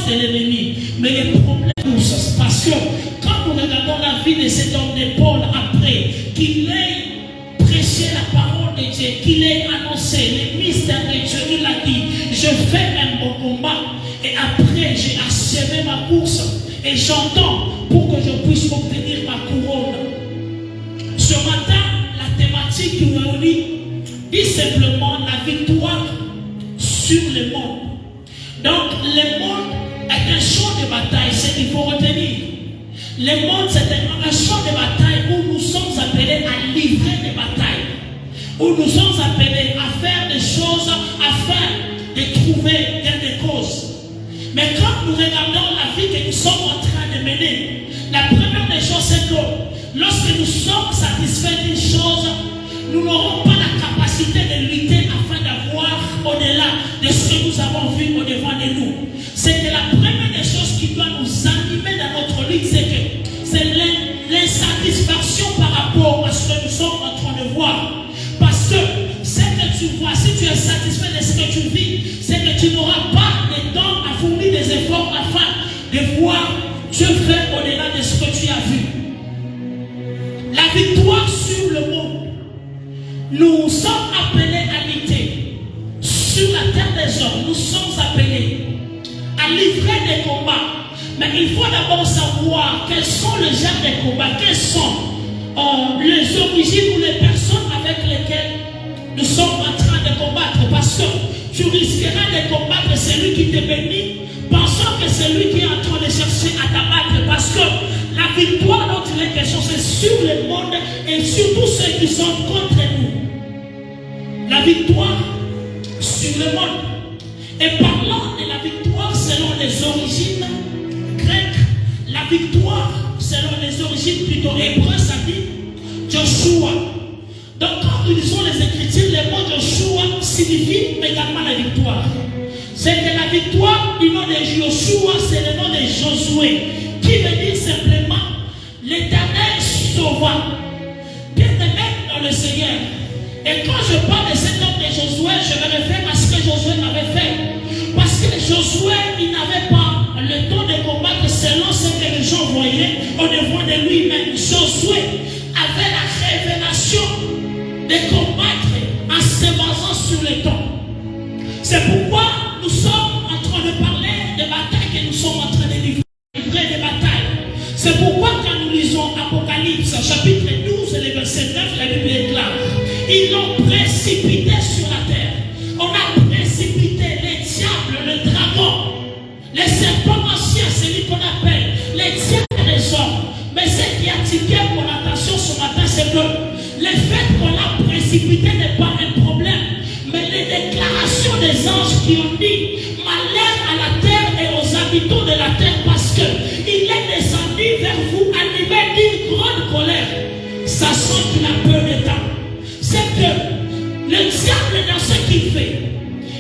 de l'ennemi. Mais les problèmes, parce que quand nous regardons la vie de cet homme de Paul après, qu'il ait prêché la parole de Dieu, qu'il ait annoncé les mystères de Dieu, il a dit, je fais un bon combat et après j'ai achevé ma course et j'entends pour que je puisse obtenir ma couronne. Ce matin, la thématique qui nous réunit dit simplement la victoire sur le monde. Donc le monde est un champ de bataille, c'est ce qu'il faut retenir. Le monde c'est un champ de bataille où nous sommes appelés à livrer des batailles, où nous sommes appelés à faire des choses afin de trouver des causes. Mais quand nous regardons la vie que nous sommes en train de mener, la première des choses c'est que lorsque nous sommes satisfaits d'une chose, nous n'aurons pas la capacité de lutter afin d'avoir au-delà de ce que nous avons vu au-devant de nous. C'est que la première des choses qui doit nous animer dans notre lutte, c'est l'insatisfaction par rapport à ce que nous sommes en train de voir. Parce que ce que tu vois, si tu es satisfait de ce que tu vis, c'est que tu n'auras pas le temps à fournir des efforts afin de voir Dieu faire au-delà de ce que tu as vu. La victoire sur le monde. Nous sommes appelés à lutter sur la terre des hommes. Nous sommes appelés à livrer des combats. Mais il faut d'abord savoir quels sont les genres de combats, quelles sont les origines ou les personnes avec lesquelles nous sommes en train de combattre. Parce que tu risqueras de combattre celui qui te bénit, pensant que c'est lui qui est en train de chercher à t'abattre. Parce que la victoire dont il est question, c'est sur le monde et sur tous ceux qui sont contre nous. La victoire sur le monde. Et parlant de la victoire selon les origines grecques, la victoire selon les origines plutôt hébreues, ça dit Joshua. Donc quand nous lisons les Écritures, le mot Joshua signifie également la victoire. C'est que la victoire du nom de Joshua, c'est le nom de Josué, qui veut dire simplement l'Éternel sauva. Bien-aimé dans le Seigneur. Et quand je parle de cet homme de Josué, je me réfère à ce que Josué avait fait. Parce que Josué, il n'avait pas le temps de combattre selon ce que les gens voyaient au-devant de lui-même. Josué avait la révélation de combattre en se basant sur le temps. C'est pourquoi nous sommes en train de parler des batailles que nous sommes en train de livrer des batailles. C'est pourquoi quand nous lisons Apocalypse chapitre 12 et le verset 9, la Bible déclare, ils l'ont précipité sur la terre. On a précipité les diables, le dragon, les serpents anciens, celui qu'on appelle les diables des hommes. Mais ce qui a attiré mon attention ce matin, c'est que le fait qu'on l'a précipité n'est pas un problème. Mais les déclarations des anges qui ont dit malheur à la terre et aux habitants de la terre, parce qu'il est descendu vers vous animé d'une grande colère, sachant qu'il a peu de temps. C'est que le diable, dans ce qu'il fait,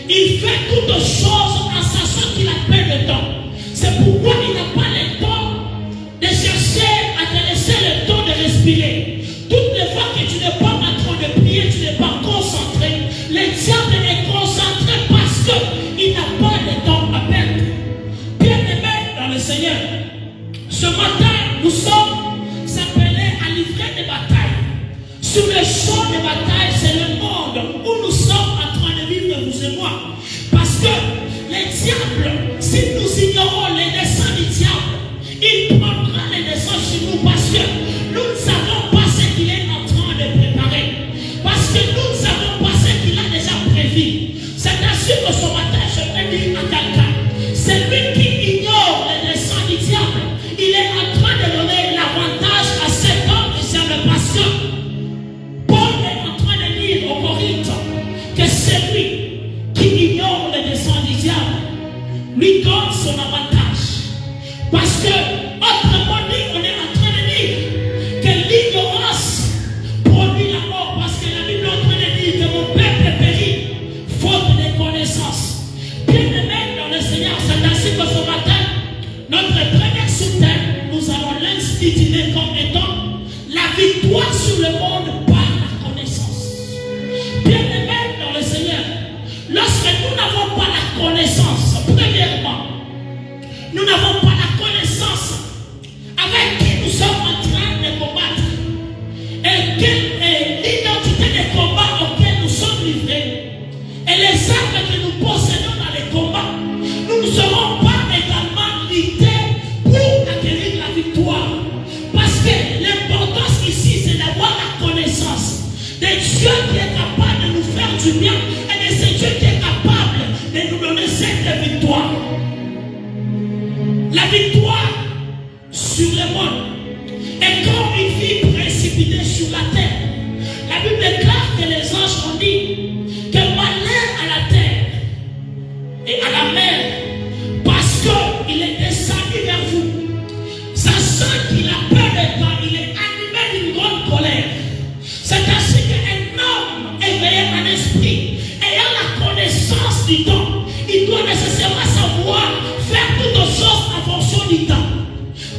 il fait toutes choses en sachant qu'il a peu de temps. C'est pourquoi il n'a pas le temps de chercher à te laisser le temps de respirer. Toutes les fois que tu n'es pas en train de prier, tu n'es pas concentré, le diable est concentré parce qu'il n'a pas de temps à perdre. Bien-aimés dans le Seigneur, ce matin, nous sommes appelés à livrer des batailles. Sur le champ de bataille, c'est le monde où nous sommes en train de vivre, vous et moi. Parce que les diables, si nous ignorons les desseins du diable, il prendra les desseins sur nous parce que nous ne savons pas ce qu'il est en train de préparer. Parce que nous ne savons pas ce qu'il a déjà prévu. C'est ainsi que ce matin, je vais dire à quelqu'un, celui qui ignore les desseins du diable, il est en train de donner l'avantage à cet homme du diable parce que au Corinthe que celui qui ignore les desseins du diable lui donne son avantage. Parce que, autrement dit, on est en train de dire que l'ignorance produit la mort. Parce que la Bible est en train de dire que mon peuple périt faute de connaissance. Bien-aimés dans le Seigneur, c'est ainsi que ce matin, notre première soutien, nous allons l'intituler comme étant la victoire sur le monde par la connaissance. Bien-aimés dans le Seigneur, lorsque nous n'avons pas la connaissance, premièrement, victoire sur le monde est comme une vie précipitée sur la terre. La Bible déclare que les anges ont dit que malheur à la terre et à la mer, parce qu'il est descendu vers vous. Sachant qu'il a peur des temps, il est animé d'une grande colère. C'est ainsi qu'un homme éveillé en esprit, ayant la connaissance du temps, il doit nécessairement savoir faire toutes choses en fonction du temps.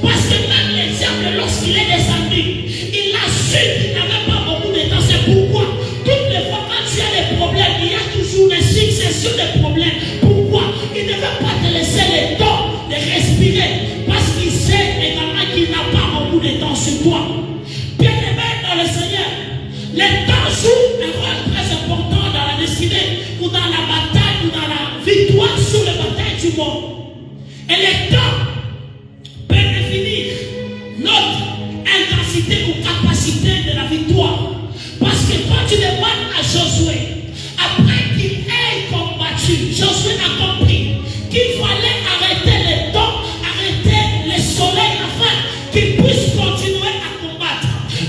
Parce que même le diable, lorsqu'il est descendu, il a su qu'il n'avait pas beaucoup de temps. C'est pourquoi, toutes les fois quand tu as des problèmes, il y a toujours des successions de problèmes. Pourquoi? Il ne veut pas te laisser le temps de respirer. Parce qu'il sait également qu'il n'a pas beaucoup de temps sur toi. Bien-aimé dans le Seigneur, le temps joue un rôle très important dans la destinée, ou dans la bataille, ou dans la victoire sur les batailles du monde. Et le temps peut définir notre intensité ou capacité de la victoire. Parce que quand tu demandes à Josué, après qu'il ait combattu, Josué a compris qu'il fallait arrêter le temps, arrêter le soleil afin qu'il puisse continuer à combattre.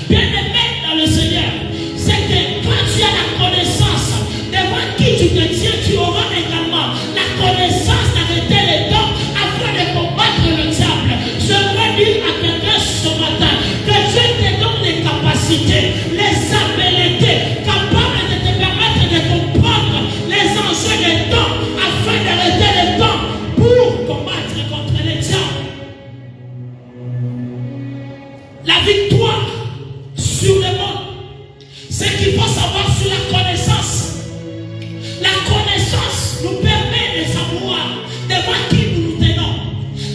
Bien-aimé dans le Seigneur, c'est que quand tu as la connaissance devant qui tu te tiens, tu auras également la connaissance d'arrêter le temps afin de combattre le diable. Je veux dire à quelqu'un ce matin que Dieu te donne les capacités, les habiletés capables de te permettre de comprendre les enjeux du temps afin d'arrêter le temps pour combattre contre le diable. La victoire sur le monde, c'est qu'il faut savoir sur la connaissance. La connaissance nous permet de savoir devant qui nous nous tenons.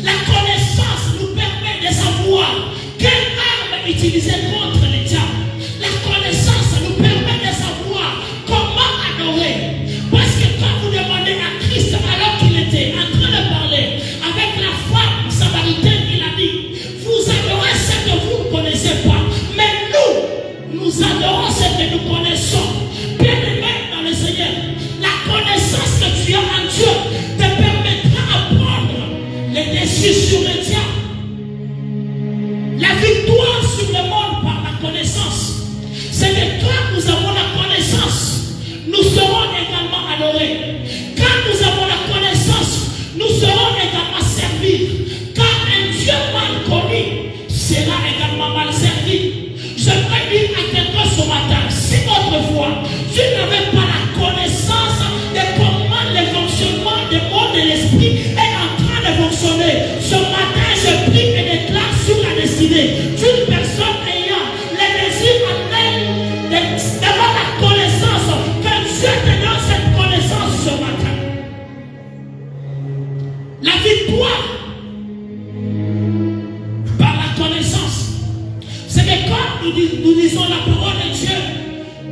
La connaissance nous permet de savoir quelle arme utiliser contre le diable. La connaissance nous permet de savoir comment adorer. Parce que quand vous demandez à Christ, alors qu'il était en train de parler avec la femme samaritaine, il a dit, vous adorez ce que vous ne connaissez pas, mais nous adorons ce que nous connaissons. Bien-aimé dans le Seigneur, la connaissance que tu as en Dieu te permettra de prendre les décisions sur le diable. La victoire sur le monde par la connaissance, c'est que quand nous avons la connaissance, nous serons également adorés. Quand nous avons la connaissance, nous serons également servis. Car un Dieu mal connu sera également mal servi. J'aimerais dire à quelqu'un ce matin, si autrefois tu n'avais pas la connaissance de comment le fonctionnement du monde de l'esprit est en train de fonctionner, ce matin je prie et déclare sur la destinée d'une personne ayant le désir en elle d'avoir la connaissance, que Dieu te donne cette connaissance ce matin. La victoire par la connaissance, c'est que quand nous disons la parole de Dieu,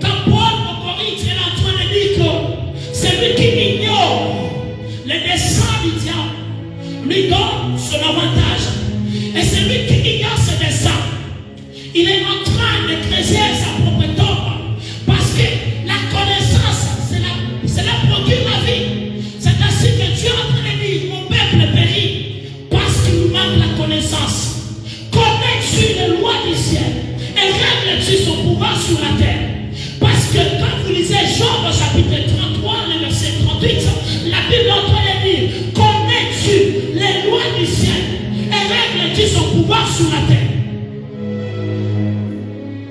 quand Paul au Corinthe est en train de dire que celui qui ignore les desseins du diable lui donne son avantage. Et celui qui ignore ses desseins, il est en train de creuser sa propre tombe. Parce que la connaissance, c'est la procure la vie. C'est ainsi que Dieu est en train de dire, mon peuple périt parce qu'il lui manque la connaissance. Connais-tu les lois du ciel et règles-tu son pouvoir sur la terre? Parce que quand vous lisez Job chapitre 33, le verset 38, la Bible est en train de dire, connais-tu les lois du ciel et règles-tu son pouvoir sur la terre?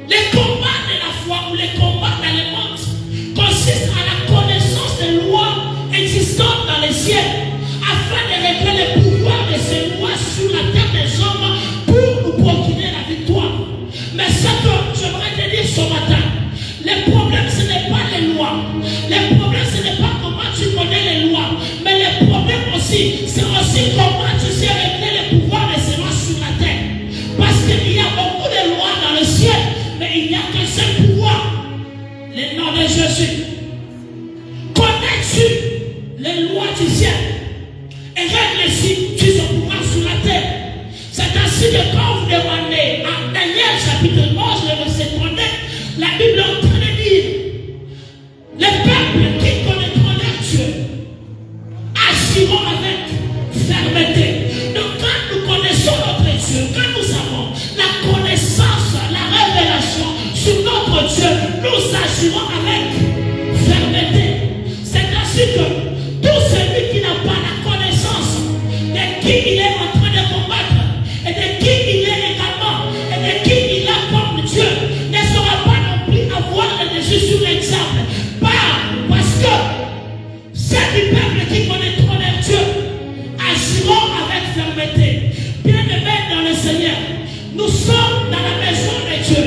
Les combats de la foi ou les combats dans le monde consistent à la connaissance des lois existantes dans les ciels afin de régler le pouvoir de ces lois sur la terre des hommes pour nous procurer la victoire. Mais ce que j'aimerais te dire ce matin, le problème ce n'est pas les lois. Le problème ce n'est pas comment tu connais les lois. Mais le problème aussi, c'est aussi comment tu sais régler le pouvoir de ces lois sur la terre. Parce qu'il y a beaucoup de lois dans le ciel, mais il n'y a qu'un seul pouvoir. Le nom de Jésus. Connais-tu les lois du ciel et règles-tu son pouvoir sur la terre? C'est ainsi que quand vous demandez à Daniel chapitre 11, le verset 39, la Bible est en train de dire, les peuples qui connaîtront leur Dieu agiront avec fermeté. Donc quand nous qui il est en train de combattre, et de qui il est également, et de qui il a comme Dieu, ne saura pas non plus avoir le dessus sur l'exemple. Parce que c'est du peuple qui connaîtront leur Dieu, agiront avec fermeté. Bien-aimés dans le Seigneur, nous sommes dans la maison de Dieu.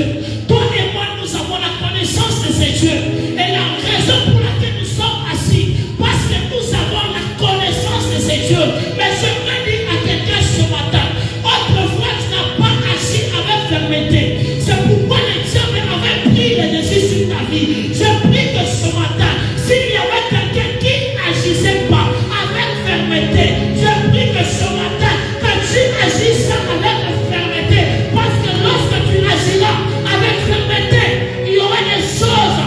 Toi et moi, nous avons la connaissance de ces dieux. Et la raison pour laquelle nous sommes assis, parce que nous avons la connaissance de ces dieux. Mais j'aimerais dire à quelqu'un ce matin, autrefois tu n'as pas agi avec fermeté. C'est pourquoi le diable avait pris le dessus sur ta vie. Je prie que ce matin, s'il y avait quelqu'un qui n'agissait pas avec fermeté, je prie que ce matin, que tu agisses avec fermeté. Parce que lorsque tu agiras avec fermeté, il y aura des choses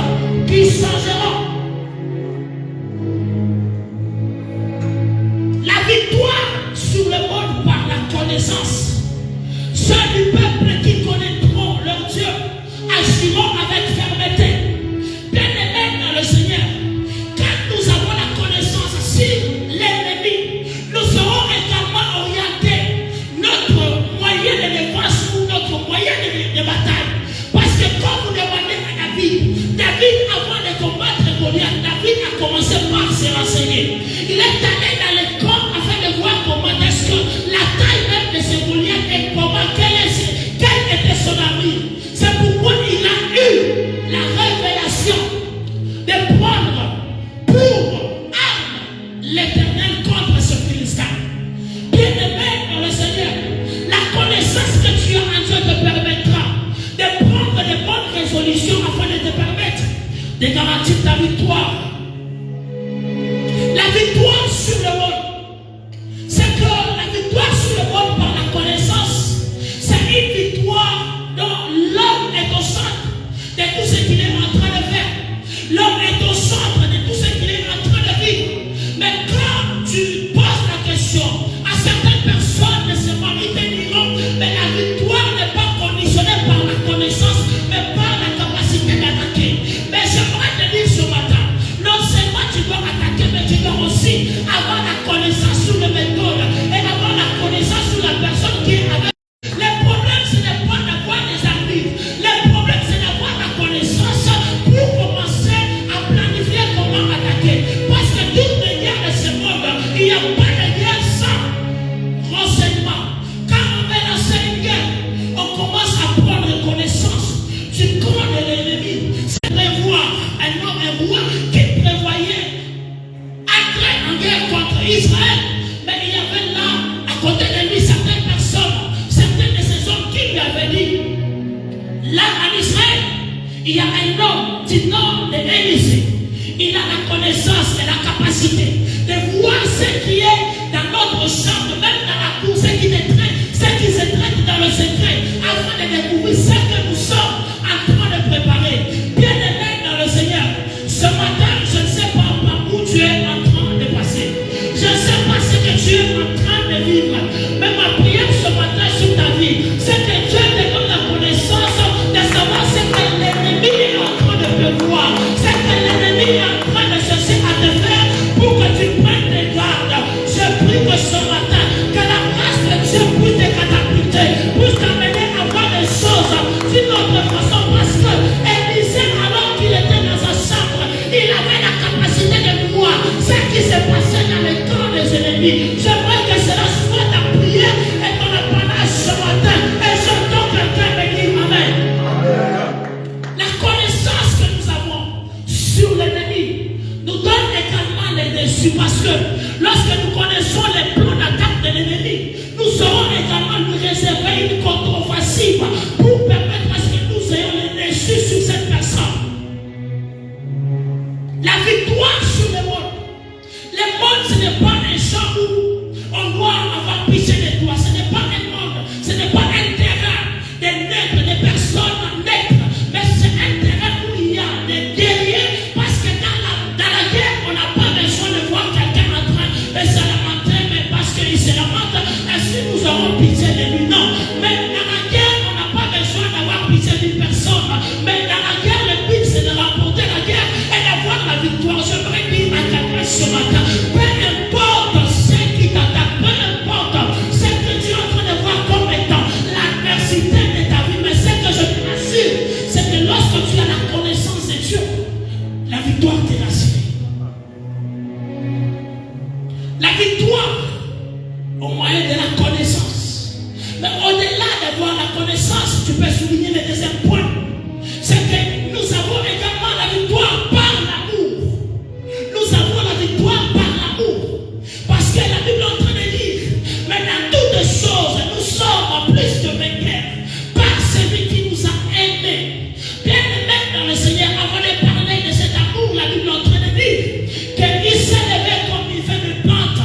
qui changeront. La victoire sur le monde par la connaissance. Ceux du peuple qui connaîtront leur Dieu agiront avec fermeté. Bien-aimés dans le Seigneur, quand nous avons la connaissance sur l'ennemi, nous serons également orientés notre moyen de défense ou notre moyen de bataille. Parce que quand vous demandez à David avant de combattre Goliath, David a commencé par se renseigner. Il est allé dans le camp afin de voir comment est-ce que la taille même de ce Goliath et comment, quelle était son armure. C'est pourquoi il a eu la révélation de prendre pour arme l'Éternel contre ce Philistin. Bien-aimé dans le Seigneur, la connaissance que tu as en Dieu te permettra de prendre de bonnes résolutions afin de te permettre de garantir ta victoire. La victoire sur le monde, c'est que la victoire sur le monde par la connaissance, c'est une victoire dont l'homme est au centre de tout ce qu'il est en train de faire. L'homme est au centre de tout ce qu'il est en train de vivre. Mais quand tu poses la question à certaines personnes de ce monde, ils te diront, mais la victoire n'est pas conditionnée par la connaissance, mais par la capacité d'attaquer. Mais j'aimerais te dire ce matin, non seulement tu dois attaquer, mais tu dois aussi avoir la connaissance sur le méthode et avoir la connaissance sur la personne qui est avec. Le problème, ce n'est pas d'avoir des arbitres. Le problème, c'est d'avoir la connaissance pour commencer à planifier comment attaquer. Parce que toute manière de ce monde, il n'y a pas de guerre sans renseignement. Quand on veut lancer une guerre, on commence à prendre connaissance du camp de l'ennemi. C'est prévoir un roi qui prévoyait entrer en guerre contre Israël. Mais il y avait là, à côté de lui, certaines personnes, certains de ces hommes qui lui avaient dit, là en Israël, il y a un homme du nom de Élisée. Il a la connaissance et la capacité de voir ce qui est dans notre chambre, même dans la cour, ce qui se traite dans le secret, afin de découvrir ce que nous sommes en train de préparer. Bien-aimés dans le Seigneur, ce matin, je ne sais pas par où tu es en train de passer. Je ne sais pas ce que tu es en train de vivre. Mais ma prière ce matin sur ta vie, c'est que Dieu te donne la connaissance de savoir ce que l'ennemi est en train de prévoir. Ce que l'ennemi est en train de chercher à te faire pour que tu prennes tes gardes. Je prie que ce matin, que la grâce de Dieu puisse te catapulter, puisse t'amener à voir des choses d'une autre façon. Parce que Élisée, alors qu'il était dans sa chambre, il avait la capacité de voir ce qui se passait dans le camp des ennemis. J'aimerais que cela soit ta prière et ton apanage ce matin. Et j'entends quelqu'un me dire Amen. La connaissance que nous avons sur l'ennemi nous donne également les dessus. Parce que lorsque nous connaissons les plans d'attaque de l'ennemi, nous saurons également nous réserver une contre-offensive pour permettre à ce que nous ayons les dessus sur cette personne. La victoire sur le monde. Le monde, ce n'est pas un champ où moyen de la connaissance. Mais au-delà d'avoir la connaissance, tu peux souligner le deuxième point. C'est que nous avons également la victoire par l'amour. Nous avons la victoire par l'amour. Parce que la Bible est en train de dire, mais dans toutes choses, nous sommes plus que vainqueurs par celui qui nous a aimés. Bien aimés dans le Seigneur, avant de parler de cet amour, la Bible est en train de dire qu'il s'est levé comme une feuille de plante,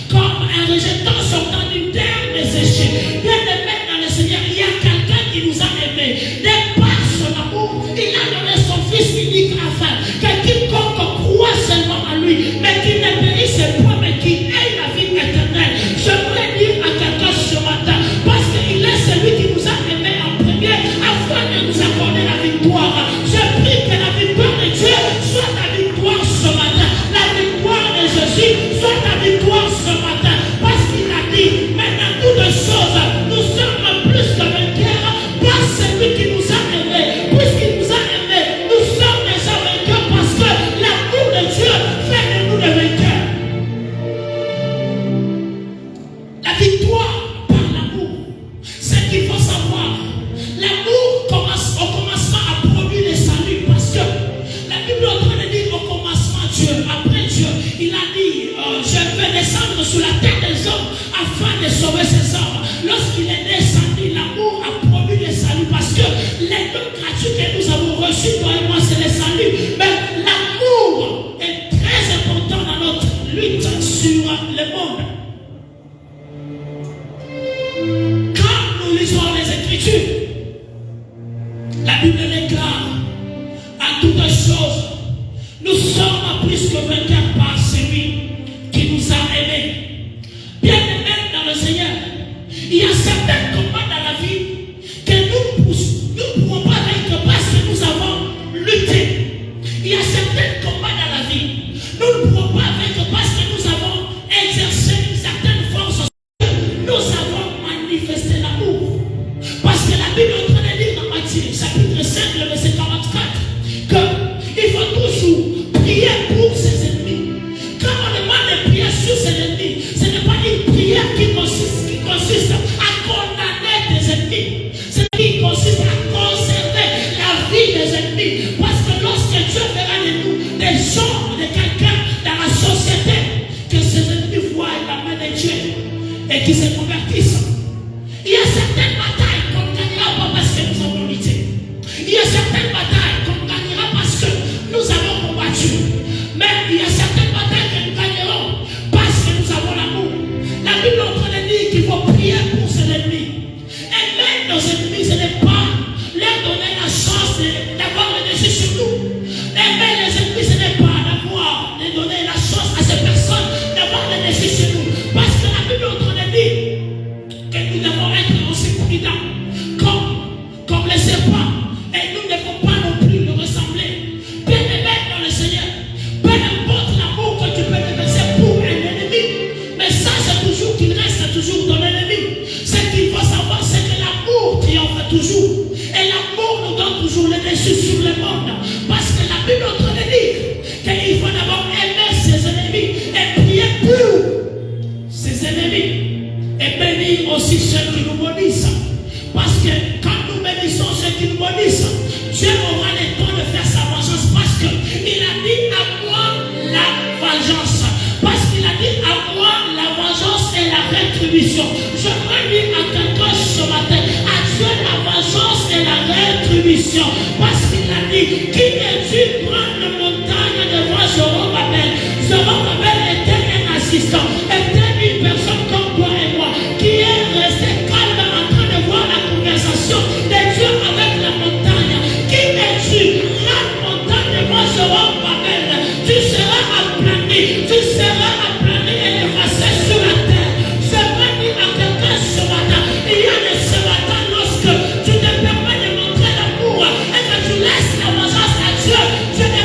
comme un rejeton sortant d'une terre desséchée. Bien aimés dans le Seigneur, il y a quelqu'un qui nous a aimés. De par son amour, il a donné son Fils unique afin que quiconque croit seulement à lui, mais qui ne périsse point, mais qui ait la vie éternelle. J'aimerais dire à quelqu'un ce matin, parce qu'il est celui qui nous a aimés en premier, afin de nous accorder la victoire. Je prie que la victoire de Dieu soit ta victoire ce matin. La victoire de Jésus soit ta victoire ce matin. Parce qu'il a dit, mais dans toutes choses, nous sommes plus que vainqueurs par celui qui nous a aimés. Puisqu'il nous a aimés, nous sommes déjà vainqueurs parce que l'amour de Dieu fait de nous des vainqueurs. La victoire par l'amour, c'est qu'il faut savoir. L'amour commence au commencement à produire le salut parce que la Bible est en train de dire au commencement Dieu, après Dieu, il a dit je vais descendre sur la terre des hommes afin de sauver ces hommes. Lorsqu'il est descendu, l'amour a produit le salut parce que les dons gratuits que nous avons reçus, toi et moi, c'est le salut. Mais l'amour est très important dans notre lutte sur le monde. Quand nous lisons les Écritures, la Bible déclare à toutes choses, nous sommes plus que vainqueurs par celui qui nous a aimés. Bien aimés dans le Seigneur, il y a certains combats dans la vie que nous ne pouvons pas vaincre parce que nous avons lutté. Il y a certains combats dans la vie, nous ne pouvons pas vaincre parce que nous avons exercé une certaine force. Nous avons manifesté l'amour. Parce que la Bible est en train de dire dans Matthieu, chapitre 5, le verset 44, qu'il faut toujours prier pour ses ennemis. Quand on demande de prier sur ses ennemis, ce n'est pas une prière qui consiste à condamner tes ennemis. C'est qui consiste à conserver la vie des ennemis. Parce que lorsque Dieu fera de nous des gens, de quelqu'un dans la société, que ses ennemis voient la main de Dieu et qui se convertissent. Il y a certaines batailles qu'on ne gagnera pas parce que nous avons lutté. Il y a certaines batailles qu'on ne gagnera parce que nous avons combattu. Mais il y a certaines batailles que nous gagnerons parce que nous avons l'amour. La Bible est en train de dire qu'il faut prier pour ses ennemis. Et même nos ennemis, ce n'est pas leur donner la chance d'avoir le dessus sur nous. Et même les ennemis, ce n'est pas de donner la chance à ces personnes d'avoir le dessus sur nous. Parce que la Bible est en train de dire que nous devons être aussi prudents comme les serpents. Et nous ne devons pas non plus le ressembler. Bien-aimé dans le Seigneur, peu importe l'amour que tu peux déverser pour un ennemi, mais sache toujours qu'il reste toujours ton ennemi. Ce qu'il faut savoir, c'est que l'amour triomphe toujours. Et l'amour nous donne toujours le dessus sur le monde. Parce que la Bible est en train de dire qu'il faut d'abord aimer ses ennemis et prier pour ses ennemis. Et bénir aussi ceux qui nous maudissent. Parce que quand nous bénissons ceux qui nous maudissent, Dieu aura le temps de faire sa vengeance. Parce qu'il a dit à moi la vengeance. Parce qu'il a dit à moi la vengeance et la rétribution. Je redis à quelqu'un ce matin, à Dieu la vengeance et la rétribution. Parce qu'il a dit, qui est-tu prendre la montagne devant Zorobabel? Zorobabel était un assistant, était une personne comme toi et moi, qui est resté calme en train de voir la conversation de Dieu avec la montagne. Qui es-tu? La montagne devant Zorobabel. Tu seras aplani, tu seras aplani et effacé sur la terre. Je veux dire à quelqu'un ce matin, il y a de ce matin lorsque tu te permets de montrer l'amour et que tu laisses la vengeance à Dieu, Dieu ne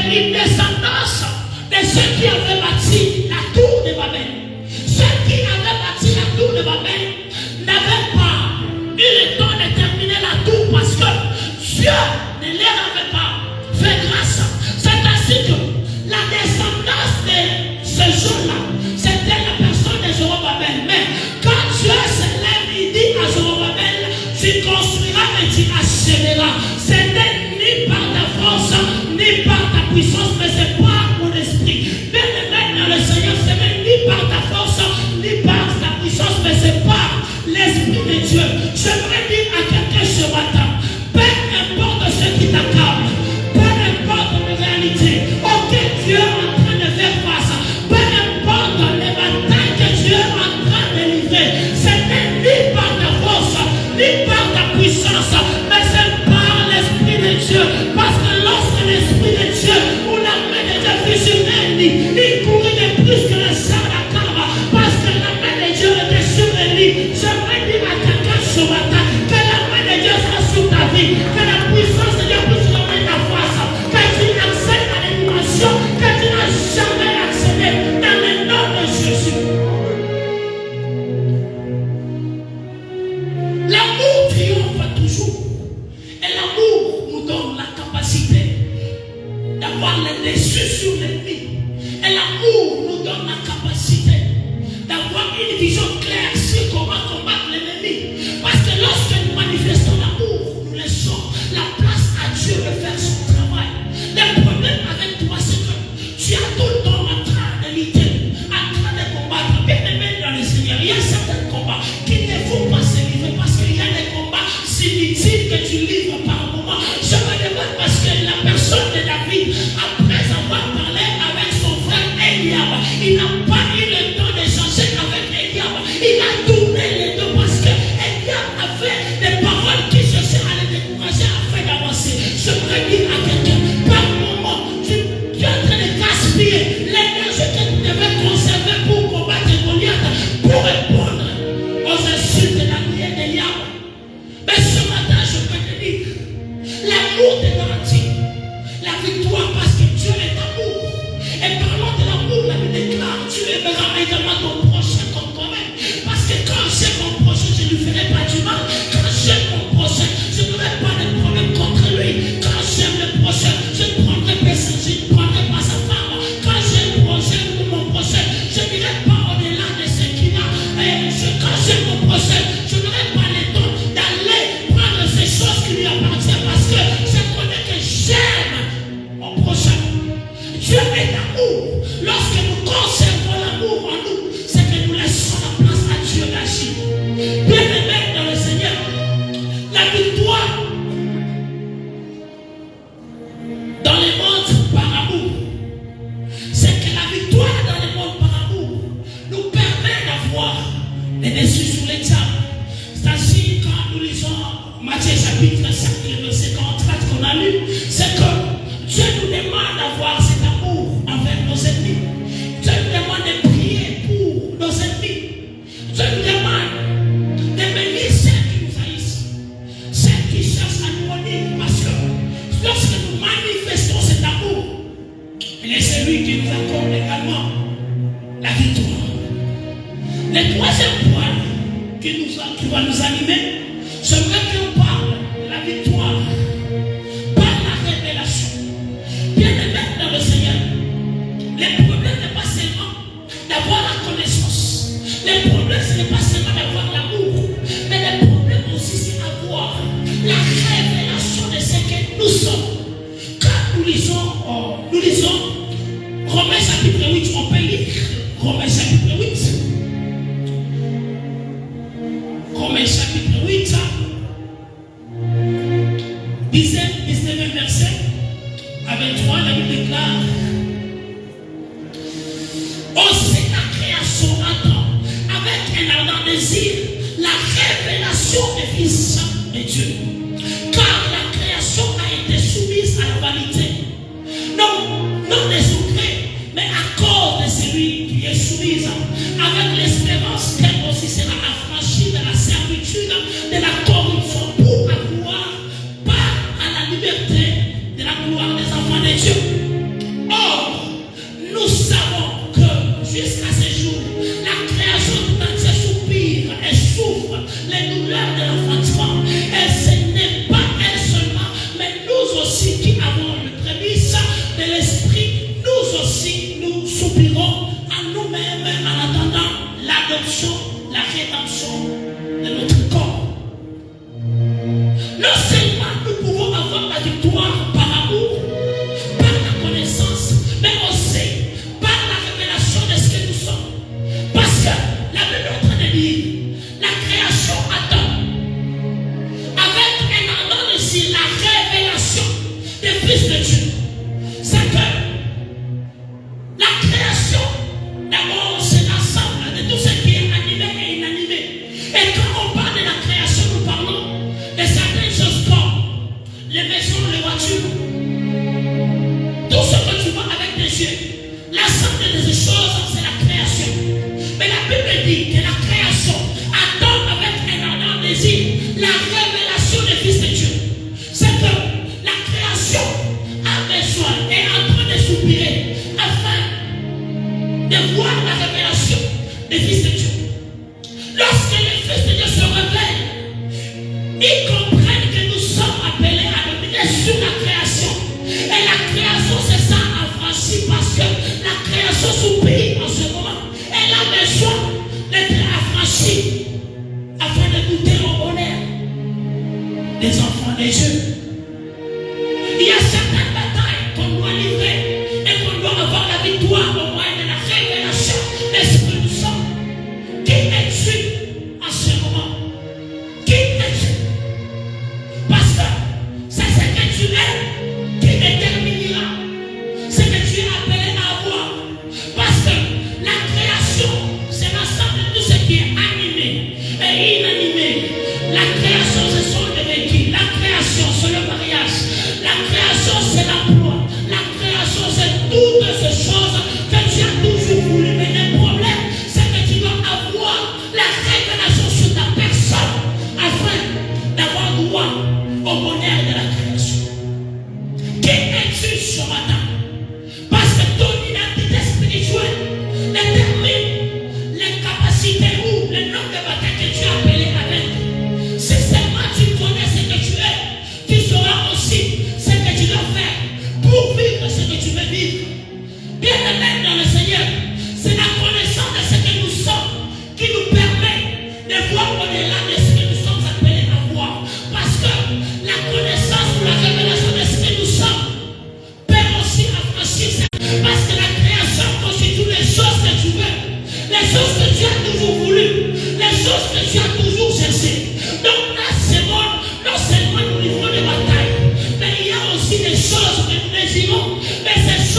une descendance de ceux qui avaient bâti la tour de Babel. Ceux qui avaient bâti la tour de Babel n'avaient pas eu le temps de terminer la tour parce que Dieu ne leur avait pas fait grâce. C'est ainsi que la descendance de ce jour-là, c'était la personne de Zorobabel. Mais quand Dieu se lève, il dit à Zorobabel, tu construiras et tu achèveras. Ce n'est ni par ta force, ni par ta puissance, mais c'est par mon esprit. Bien aimé dans le Seigneur, ce n'est ni par ta force, ni par ta puissance, mais c'est par l'Esprit de Dieu. J'aimerais dire à quelqu'un ce matin, peu importe ce qui t'accable, peu importe les réalités auxquelles Dieu est en train de faire face, peu importe les batailles que Dieu est en train de livrer, ce n'est ni par ta force, ni par ta puissance, mais c'est par l'Esprit de Dieu. Parce que lorsque l'Esprit de Dieu ou la main de Dieu fut sur Élie, il courait de plus que le sang de la cave, parce que la main de Dieu était sur Élie. J'aimerais dire à quelqu'un ce matin que la main de Dieu soit sur ta vie, que la puissance de Dieu puisse remettre ta face, que tu accèdes à l'animation que tu n'as jamais accédé dans le nom de Jésus. L'amour triomphe toujours. Et l'amour nous donne la capacité d'avoir le dessus sur l'ennemi. Et l'amour nous donne la capacité d'avoir une vision claire sur comment combattre l'ennemi. Parce que lorsque nous manifestons l'amour, nous laissons la place à Dieu de faire son travail. Le problème avec toi, c'est que tu as tout le temps en train de lutter, en train de combattre. Bien aimé dans le Seigneur, il y a certains combats qui ne faut pas se livrer parce qu'il y a des combats inutiles que tu livres par moment. Je me demande parce que la personne de David, après avoir parlé avec son frère Eliab, il n'a pas eu le temps d'échanger avec Eliab. Il a tourné les deux parce que Eliab avait des paroles qui cherchaient à le décourager afin d'avancer. J'aimerais dire à quelqu'un, par moment, tu es en train de gaspiller l'énergie que tu devais conserver pour combattre Goliath, pour répondre aux insultes d'Eliab. Mais ce matin, je peux te dire, l'amour te garantit la victoire parce que Dieu est amour. Et parlant de l'amour, la Bible déclare, tu aimeras également ton prochain comme toi-même. Parce que quand j'aime mon prochain, je ne lui ferai pas du mal. Quand j'aime mon prochain, je n'aurai pas de problème contre lui. Quand j'aime le prochain, je ne prendrai pas sa femme. Quand j'aime mon prochain, je n'irai pas au-delà de ce qu'il a. Et quand j'aime mon prochain, je n'aurai pas le temps d'aller prendre ces choses qui lui appartiennent parce que je connais que j'aime mon prochain. Dieu est amour. Lorsque nous conservons l'amour en nous, c'est que nous laissons la place à Dieu d'agir. Bien aimé dans le Seigneur, la victoire dans le monde par amour, c'est que la victoire dans le monde par amour nous permet d'avoir les dessus sur les diables. C'est-à-dire quand nous lisons Matthieu chapitre 5, le verset 44 qu'on a lu, c'est que Dieu nous demande d'avoir cet amour envers nos ennemis. Dieu nous demande de prier pour nos ennemis. Dieu nous demande de bénir ceux qui nous haïssent, ceux qui cherchent à nous honner. Parce que lorsque nous manifestons cet amour, il est celui qui nous accorde également la victoire. Le troisième point qui va nous animer, j'aimerais qu'on parle de la victoire par la révélation. Bien aimé dans le Seigneur, le problème n'est pas seulement d'avoir la connaissance. Le problème, ce n'est pas seulement d'avoir l'amour. Mais le problème aussi, c'est d'avoir la révélation de ce que nous sommes. Quand nous lisons Romains chapitre 8, on peut lire Romains chapitre 8. Romains chapitre 8, 19e verset, avec 3, la Bible déclare: aussi la création attend avec un ardent désir la révélation des fils de Dieu. Car la création a été soumise à la vanité. Non des gré, mais à cause de celui qui est soumise, avec l'espérance qu'elle aussi sera affranchie de la servitude de la corruption pour avoir part à la liberté de la gloire des enfants de Dieu.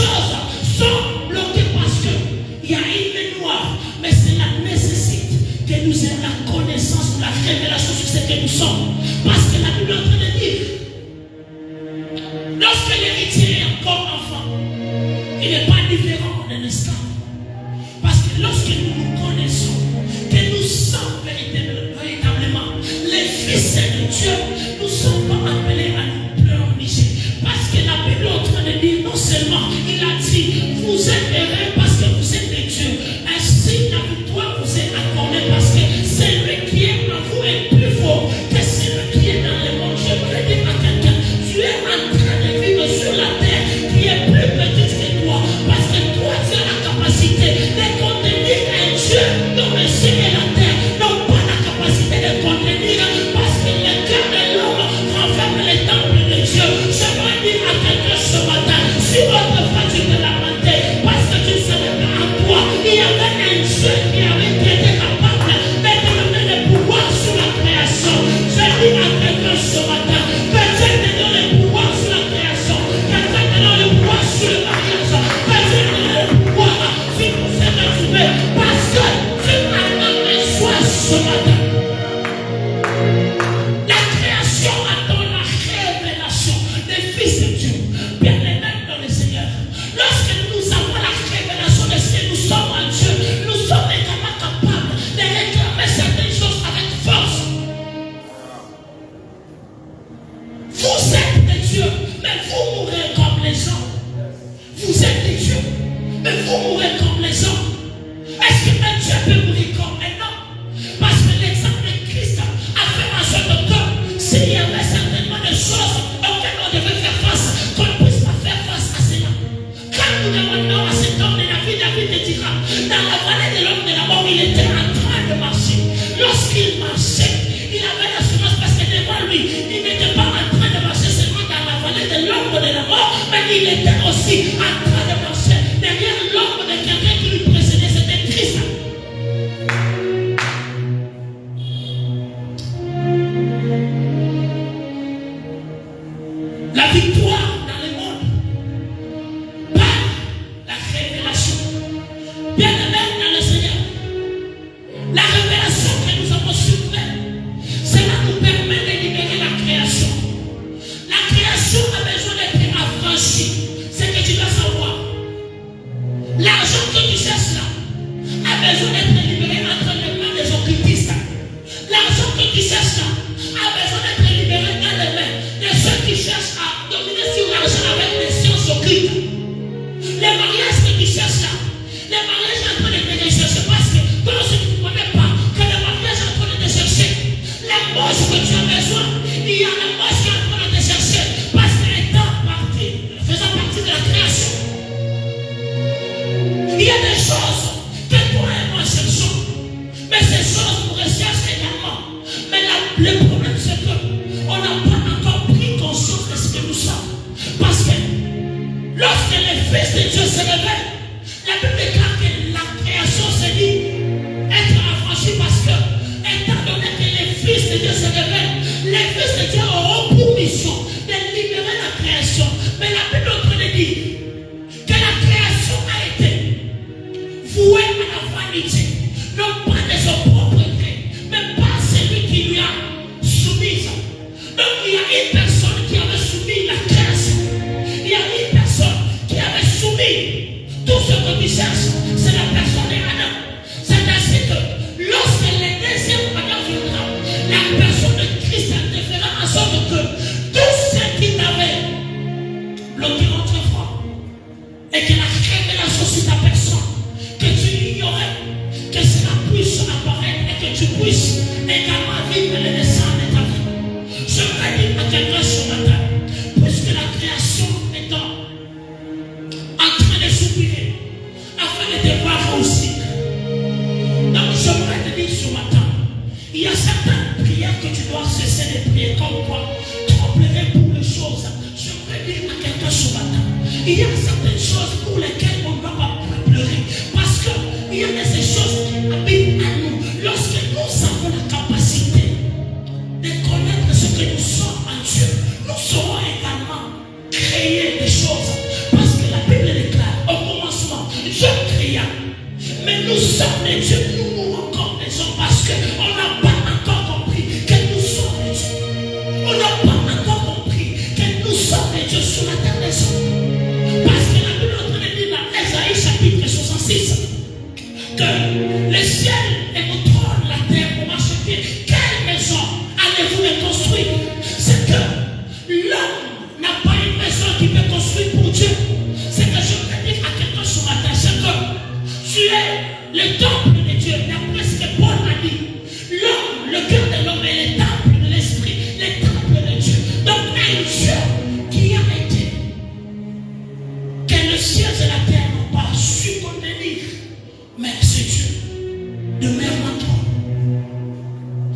choses sont bloquées parce qu'il y a une main noire. Mais cela nécessite que nous ayons la connaissance, la révélation sur ce que nous sommes. Parce que la Bible est en train de dire, lorsque l'héritier est encore enfant, il n'est pas différent d'un esclave. Parce que lorsque nous nous connaissons, que nous sommes véritablement les fils de Dieu, nous ne sommes pas appelés à nous pleurnicher. Parce que la Bible est en train de dire, non seulement, il a dit, vous êtes heureux parce que vous êtes des dieux. Ainsi, la victoire vous est accordée parce que celui qui est en vous est plus fort que celui qui est dans le monde. Je voudrais dire à quelqu'un, tu es en train de vivre sur la terre qui est plus petite que toi. Parce que toi, tu as la capacité de contenir un Dieu dans le ciel et la terre. Non pas la capacité de contenir parce que le cœur de l'homme renferme les temples de Dieu. Je voudrais dire à quelqu'un ce matin, si votre fatigue de la matin, parce que tu ne savais pas en toi, il y avait un Dieu qui avait été capable de te donner le pouvoir sur la création. Je dis à quelqu'un ce matin, que Dieu te donne le pouvoir sur la création, que Dieu te donne le pouvoir sur le mariage, que Dieu te donne le pouvoir sur tout ce que tu veux, parce que tu as un choix ce matin. La création attend la révélation des fils de Dieu. Bien les mêmes dans le Seigneur. Lorsque nous avons la révélation de ce que nous sommes en Dieu, nous sommes également capables de réclamer certaines choses avec force. Vous êtes des dieux, mais vous mourrez comme les gens. Vous êtes des dieux, mais vous mourrez comme les gens. Est-ce qu'un Dieu peut mourir comme un homme? Parce que l'exemple de Christ a fait en sorte que s'il y avait certainement des choses auxquelles on devait faire face, qu'on ne puisse pas faire face à cela. Quand nous demandons à cet homme de la vie, David te dira, dans la vallée de l'homme de la mort, il était en train de marcher. Lorsqu'il marchait, il avait l'assurance parce que devant lui, il n'était pas en train de marcher seulement dans la vallée de l'ombre de la mort, mais il était aussi en train de marcher derrière l'ombre de quelqu'un qui lui précédait, c'était Christ. La victoire dans le monde par la révélation. Bien aimé dans le Seigneur, la révélation que nous avons suivie, cela nous permet de libérer la création. La création a besoin d'être affranchie. C'est que tu dois savoir. L'argent que tu cherches là a besoin d'être libéré entre les mains des occultistes. L'argent que tu cherches là a besoin d'être libéré dans les mains de ceux qui cherchent à dominer sur l'argent avec des sciences occultes. Les mariages que tu cherches là, les mariages en train de te rechercher parce que toi aussi tu ne connais pas que le mariage est en train de te chercher. Les moches que tu as besoin, il y a les moches qui sont en train de te chercher parce qu'étant faisant partie de la création, il y a des choses que toi et moi cherchons, mais ces choses nous recherchent également. Mais le problème c'est qu'on n'a pas encore pris conscience de ce que nous sommes. Parce que lorsque les fils de Dieu se révèlent, la Bible déclare que la création se dit être affranchie parce que, étant donné que les fils de Dieu se révèlent, les fils de Dieu auront pour mission de libérer la création. Mais la Bible est en train de dire que la création a été vouée à la vanité, non pas de son propre gré, mais par celui qui lui a soumise. Donc il y a une personne qui avait soumis la création. Il y a une personne qui avait soumis tout ce que tu cherches. C'est la personne d'Adam. C'est ainsi que lorsque le deuxième Adam viendra, la personne de Christ te fera en sorte que tout ce qui t'avait bloqué autrefois et que la révélation sur ta personne, que tu ignorais, que cela puisse apparaître et que tu puisses également vivre le destin de ta vie. Je vais dire à quelqu'un ce matin, puisque la création est en train de soupirer afin de te voir réussir. Donc je voudrais te dire ce matin, il y a certaines prières que tu dois cesser de prier comme quoi tu pleurer pour les choses. Je voudrais dire à quelqu'un ce matin, il y a certaines choses pour lesquelles on ne doit pas pleurer. Parce qu'il y a des choses qui habitent à nous. Lorsque nous avons la capacité de connaître ce que nous sommes en Dieu, nous saurons également créer des choses. Parce que la Bible déclare sommes des dieux, nous mourrons comme des hommes parce qu'on n'a pas encore compris que nous sommes des dieux. On n'a pas encore compris que nous sommes des dieux sur la terre des hommes. Parce que la Bible est en train de dire dans Ésaïe chapitre 66 que le ciel est votre trône, la terre pour marcher pied. Quelle maison allez-vous me construire? C'est que l'homme n'a pas une maison qui peut construire pour Dieu. C'est que je veux dire à quelqu'un ce matin, c'est que tu es le temple de Dieu. D'après ce que Paul a dit, l'homme, le cœur de l'homme est le temple de l'esprit, le temple de Dieu. Donc un Dieu qui a été, que le ciel et la terre n'ont pas su contenir, mais c'est Dieu. Demeure en toi.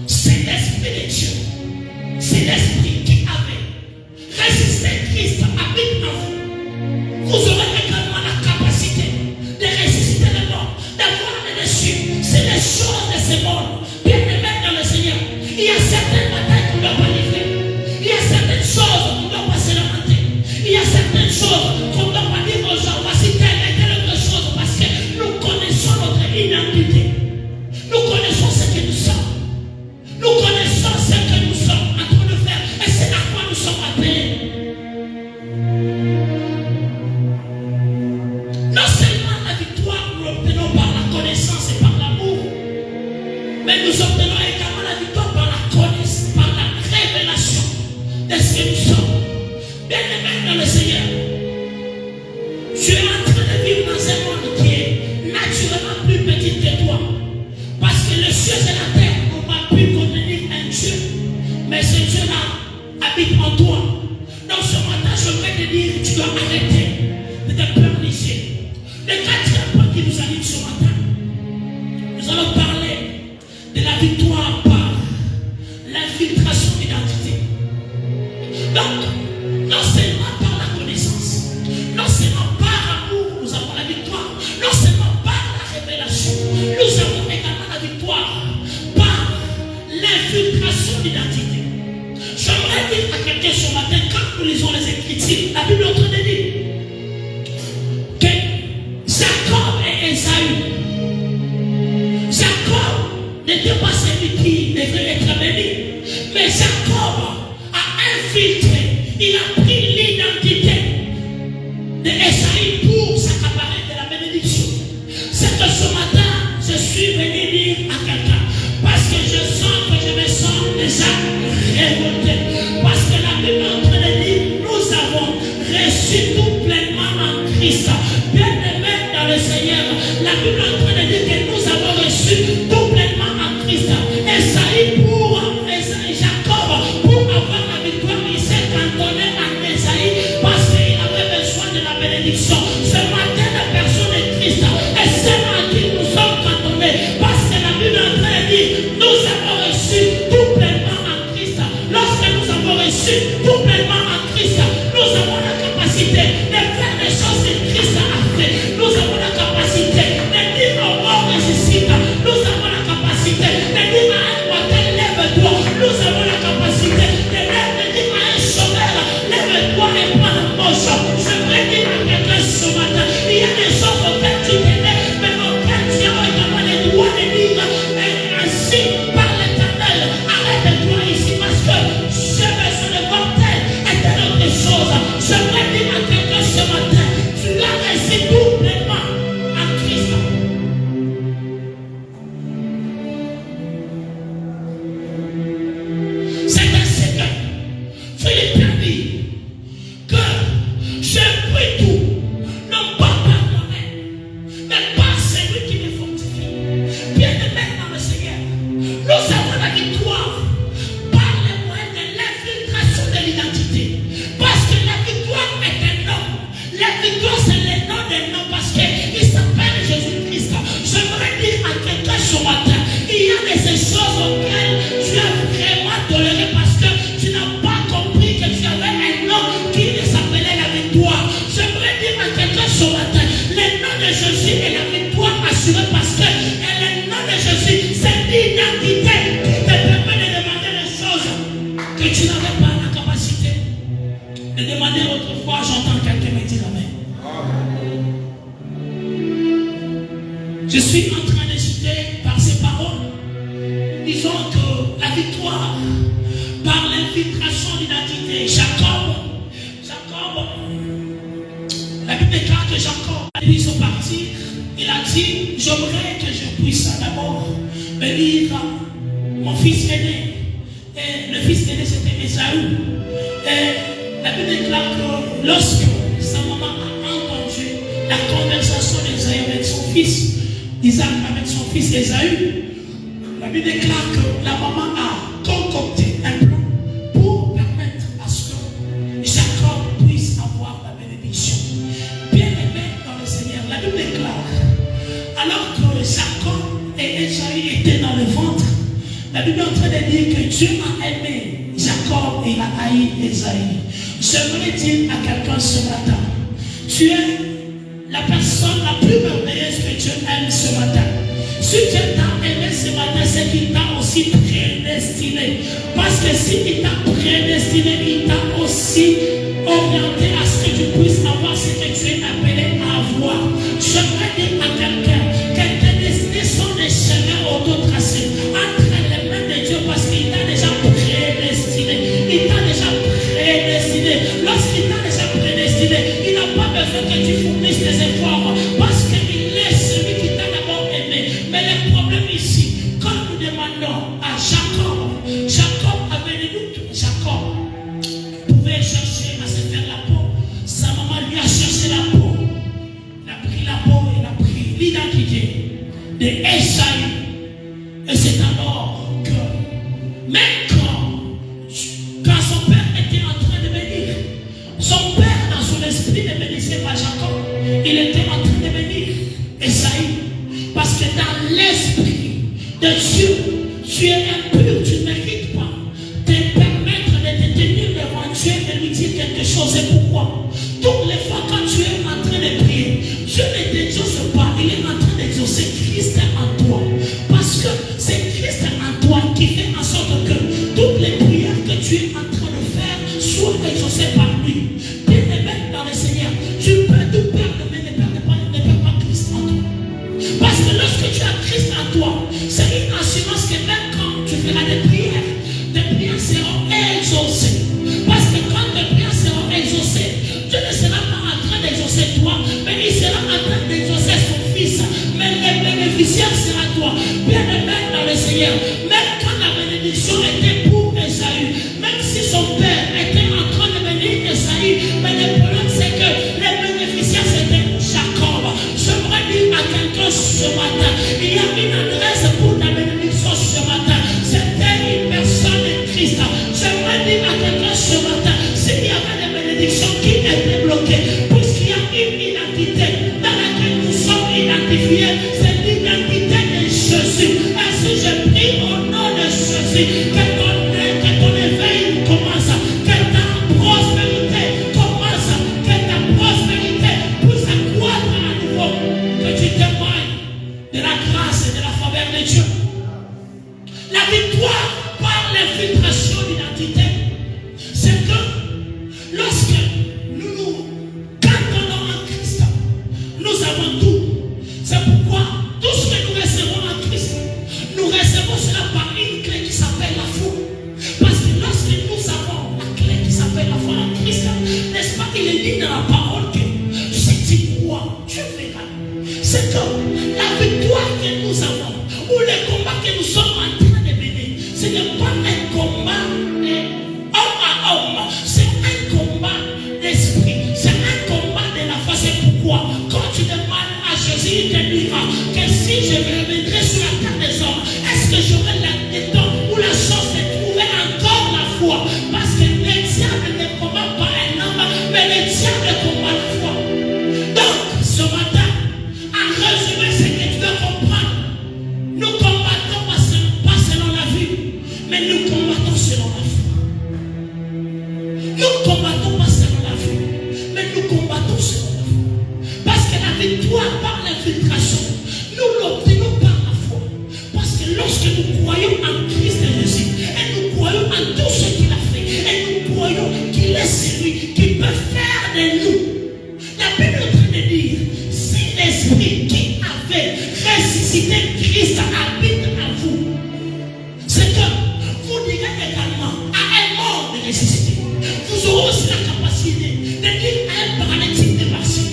C'est l'esprit de Dieu. C'est l'esprit qui avait résisté Christ habite en vous. Vous aurez également la capacité de résister les morts, d'avoir le dessus. C'est les choses de ce monde. Bien aimé dans le Seigneur. Il y a certaines batailles qu'on ne doit pas livrer. Il y a certaines choses qu'on ne doit pas se lamenter. Il y a certaines choses qu'on ne doit pas dire aux gens. Voici telle et telle autre chose parce que nous connaissons notre identité. Nous connaissons ce que nous sommes. Nous connaissons ce que nous sommes en train de faire. Et c'est à quoi nous sommes appelés. Non seulement la victoire, nous l'obtenons par la connaissance et par l'amour, mais nous obtenons également la victoire par la connaissance, par la révélation de ce que nous sommes. Bien aimé dans le Seigneur, tu es en train de vivre dans un monde qui est naturellement plus petit que toi. Parce que le ciel et la terre n'ont pas pu contenir un Dieu. Mais ce Dieu-là habite en toi. Donc ce matin, je voudrais te dire, tu dois arrêter de te pleurnicher. Le quatrième point qui nous anime ce matin, nous allons parler de la victoire par l'infiltration d'identité. Donc, non seulement par la connaissance, non seulement par l'amour, nous avons la victoire, non seulement par la révélation, nous avons également la victoire par l'infiltration d'identité. J'aimerais dire à quelqu'un ce matin, quand nous lisons les Écritures, la Bible est en train de dire que Jacob et Esaü, Jacob n'était pas celui qui devait être béni, mais Jacob a infiltré, il a pris l'identité de Esaü pour s'accaparer de la bénédiction. C'est que ce matin, je suis venu dire à quelqu'un, parce que je sens que je me sens déjà révolté. Parce que la Bible est en train de dire, nous avons reçu tout pleinement en Christ. Bien aimé dans le Seigneur, la Bible est en train de dire que nous avons reçu tout pleinement en Christ. Esaü pour Jacob, pour avoir la victoire, il s'est cantonné à Esaü parce qu'il avait besoin de la bénédiction. Ce matin, la personne est Christ. Et c'est à qui nous sommes cantonnés. Parce que la Bible est en train de dire, nous avons reçu tout pleinement en Christ. Lorsque nous avons reçu tout pleinement en Christ, nous avons la capacité de faire des choses que Christ a fait. Nous avons la capacité de dire au mort ressuscite. Nous avons la capacité de dire à un mortel, lève-toi. Nous avons la capacité de dire à un chômeur, lève-toi et prends la poche. Je voudrais dire à quelqu'un ce matin, il y a des choses auxquelles tu t'aimes, mais auxquelles tu as également le droit de dire, ainsi par l'Éternel, arrête-toi ici parce que je besoin de voir telle et telle autre chose. Je voudrais dire à quelqu'un ce matin, tu as reçu tout pleinement en Christ. C'est ainsi que Philippe dit que je prie tout, non pas par moi-même, mais par celui qui me fortifie. Bien aimé dans le Seigneur, nous avons la victoire par le moyen de l'infiltration de l'identité. Parce que la victoire est un nom. La victoire c'est le nom d'un nom parce qu'il s'appelle Jésus-Christ. J'aimerais dire à quelqu'un ce matin, il y a des choses auxquelles tu as vraiment toléré parce que tu n'as pas compris que tu avais un nom qui s'appelait la victoire. J'aimerais dire à quelqu'un ce matin, le nom de Jésus est la victoire assurée parce que le nom de Jésus, c'est l'identité qui te permet de demander les choses que tu n'avais pas la capacité de demander autrefois. J'entends quelqu'un me dire amen. Je suis en train de déclare que Jacob, ils sont partis. Il a dit, j'aimerais que je puisse d'abord bénir mon fils aîné. Et le fils aîné, c'était Ésaü. Et la Bible déclare que lorsque sa maman a entendu la conversation d'Ésaü avec son fils, Isaac avec son fils Ésaü, la Bible déclare que la maman a concocté un plan pour permettre à ce que Jacob puisse avoir la bénédiction. Bien aimé dans le Seigneur, la Bible déclare, alors que Jacob et Ésaü étaient dans le ventre, la Bible est en train de dire que Dieu a aimé Jacob et il a haï Ésaü. J'aimerais dire à quelqu'un ce matin, tu es la personne la plus merveilleuse que Dieu aime ce matin. Si Dieu t'a aimé ce matin, c'est qu'il t'a aussi prédestiné. Parce que s'il t'a prédestiné, il t'a aussi orienté à ce que tu puisses avoir ce que tu es appelé à avoir. J'aimerais dire à quelqu'un que tes destinées sont des chemins auto-tracés entre les mains de Dieu parce qu'il t'a déjà prédestiné. Il t'a déjà prédestiné. Lorsqu'il t'a déjà prédestiné, il n'a pas besoin que tu fournisses tes efforts parce qu'il est celui qui t'a d'abord aimé. Mais le problème ici, quand nous demandons à Jacob, Jacob avait des doutes. Jacob pouvait chercher à se faire la peau. Sa maman lui a cherché la peau. Il a pris la peau, il a pris l'identité de Ésaü. Et c'est alors que, même quand son père était en train de bénir, son père dans son esprit ne bénissait pas Jacob. Il était en train de bénir Ésaü. Parce que dans l'esprit de Dieu, tu es impur, tu ne mérites pas de permettre de te tenir devant Dieu et de lui dire quelque chose. C'est pourquoi toutes les fois quand tu es en train de prier, Dieu ne t'exauce pas, il est en train d'exaucer Christ en toi. Parce que c'est Christ en toi qui fait en sorte que toutes les prières que tu es en train de faire soient exaucées par lui. Bien-aimé dans le Seigneur, tu peux tout perdre, mais ne perds pas Christ en toi. Parce que lorsque tu as Christ en toi, c'est une assurance que même quand tu feras des prières seront exaucées. Parce que quand tes prières seront exaucées, Dieu ne sera pas en train d'exaucer toi, mais il sera en train d'exaucer son fils. Mais le bénéficiaire sera toi. Bien-aimé dans le Seigneur, même quand la bénédiction était pour Ésaü, même si son père était en train de bénir Ésaü, mais le problème c'est que les bénéficiaires c'était Jacob. J'aimerais dire à quelqu'un ce matin, il y a une adresse pour ta bénédiction ce matin. C'était une personne de Christ. J'aimerais dire à quelqu'un ce matin, s'il y avait des bénédictions qui étaient bloquées, puisqu'il y a une identité dans laquelle nous sommes identifiés, c'est l'identité de Jésus. Ainsi je prie au nom de Jésus que ton éveil commence, que ta prospérité commence, que ta prospérité puisse accroître à nouveau, que tu témoignes de la grâce et de la faveur de Dieu. La victoire par l'infiltration d'identité, c'est que lorsque nous nous cantonnons en Christ, nous avons tout. C'est pourquoi tout ce que nous recevons en Christ, nous recevons cela par une clé qui s'appelle la foi. Parce que lorsque nous avons la clé qui s'appelle la foi en Christ, n'est-ce pas, il est dit dans la parole que si tu crois, tu verras. C'est que la victoire que nous avons, ou le combat que nous sommes en train de mener, ce n'est pas un combat homme à homme, c'est un combat d'esprit, c'est un combat de la foi. C'est pourquoi quand tu demandes à Jésus, il te dira que si je reviendrai sur la terre des hommes, est-ce que j'aurai le temps ou la chance de trouver encore la foi? Parce que le diable ne combat pas un homme, mais le diable combat la foi. Donc ce matin, en résumé, c'est que tu dois comprendre, nous combattons pas selon la vue, mais nous combattons selon la foi. Nous combattons pas selon la vue, mais nous combattons selon la foi. Parce que la victoire par l'infiltration, nous l'obtenons par la foi. Parce que lorsque nous croyons en Christ Jésus, et nous croyons en tout ce qu'il a fait, et nous croyons qu'il est celui qui peut faire de nous, la Bible est en train de dire, si l'Esprit qui avait ressuscité Christ habite en vous, c'est que vous direz également à un mort de ressusciter. Vous aurez aussi la capacité de dire à un paralytique de marcher.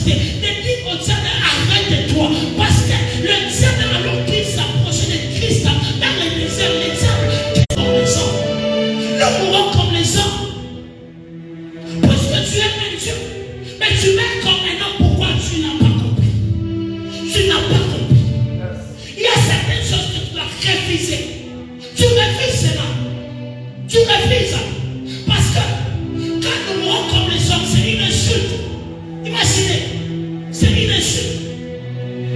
capacité de dire au diable, arrête-toi. Parce que le diable, alors qu'il s'approchait de Christ dans le désert, le diable est comme les hommes. Nous mourons comme les hommes. Parce que tu es un Dieu. Mais tu mets comme un homme. Pourquoi tu n'as pas compris? Tu n'as pas compris. Il y a certaines choses que tu dois refuser. Tu refuses cela. Tu refuses. Parce que quand nous mourons comme les hommes, c'est une insulte. Imaginez, c'est une insulte.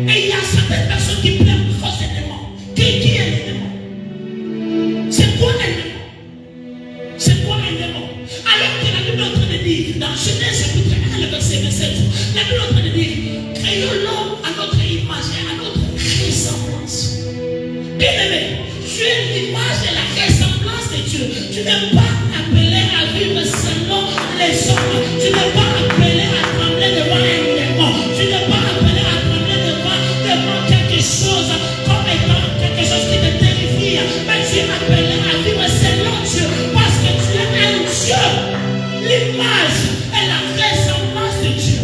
Et il y a certaines personnes qui pleurent pour ces démons. Qui est le démon? C'est quoi un démon? C'est quoi un démon? Alors que la Bible est en train de dire, dans Genèse chapitre 1, le verset 27, la Bible est en train de dire, créons l'homme à notre image et à notre ressemblance. Bien aimé, tu es l'image et la ressemblance de Dieu. Tu n'es pas appelé à vivre selon les hommes. Tu n'es pas appelé à trembler devant un démon. Tu n'es pas appelé à trembler devant quelque chose comme étant quelque chose qui te terrifie. Mais tu es appelé à vivre selon Dieu parce que tu es un Dieu. L'image et la ressemblance de Dieu.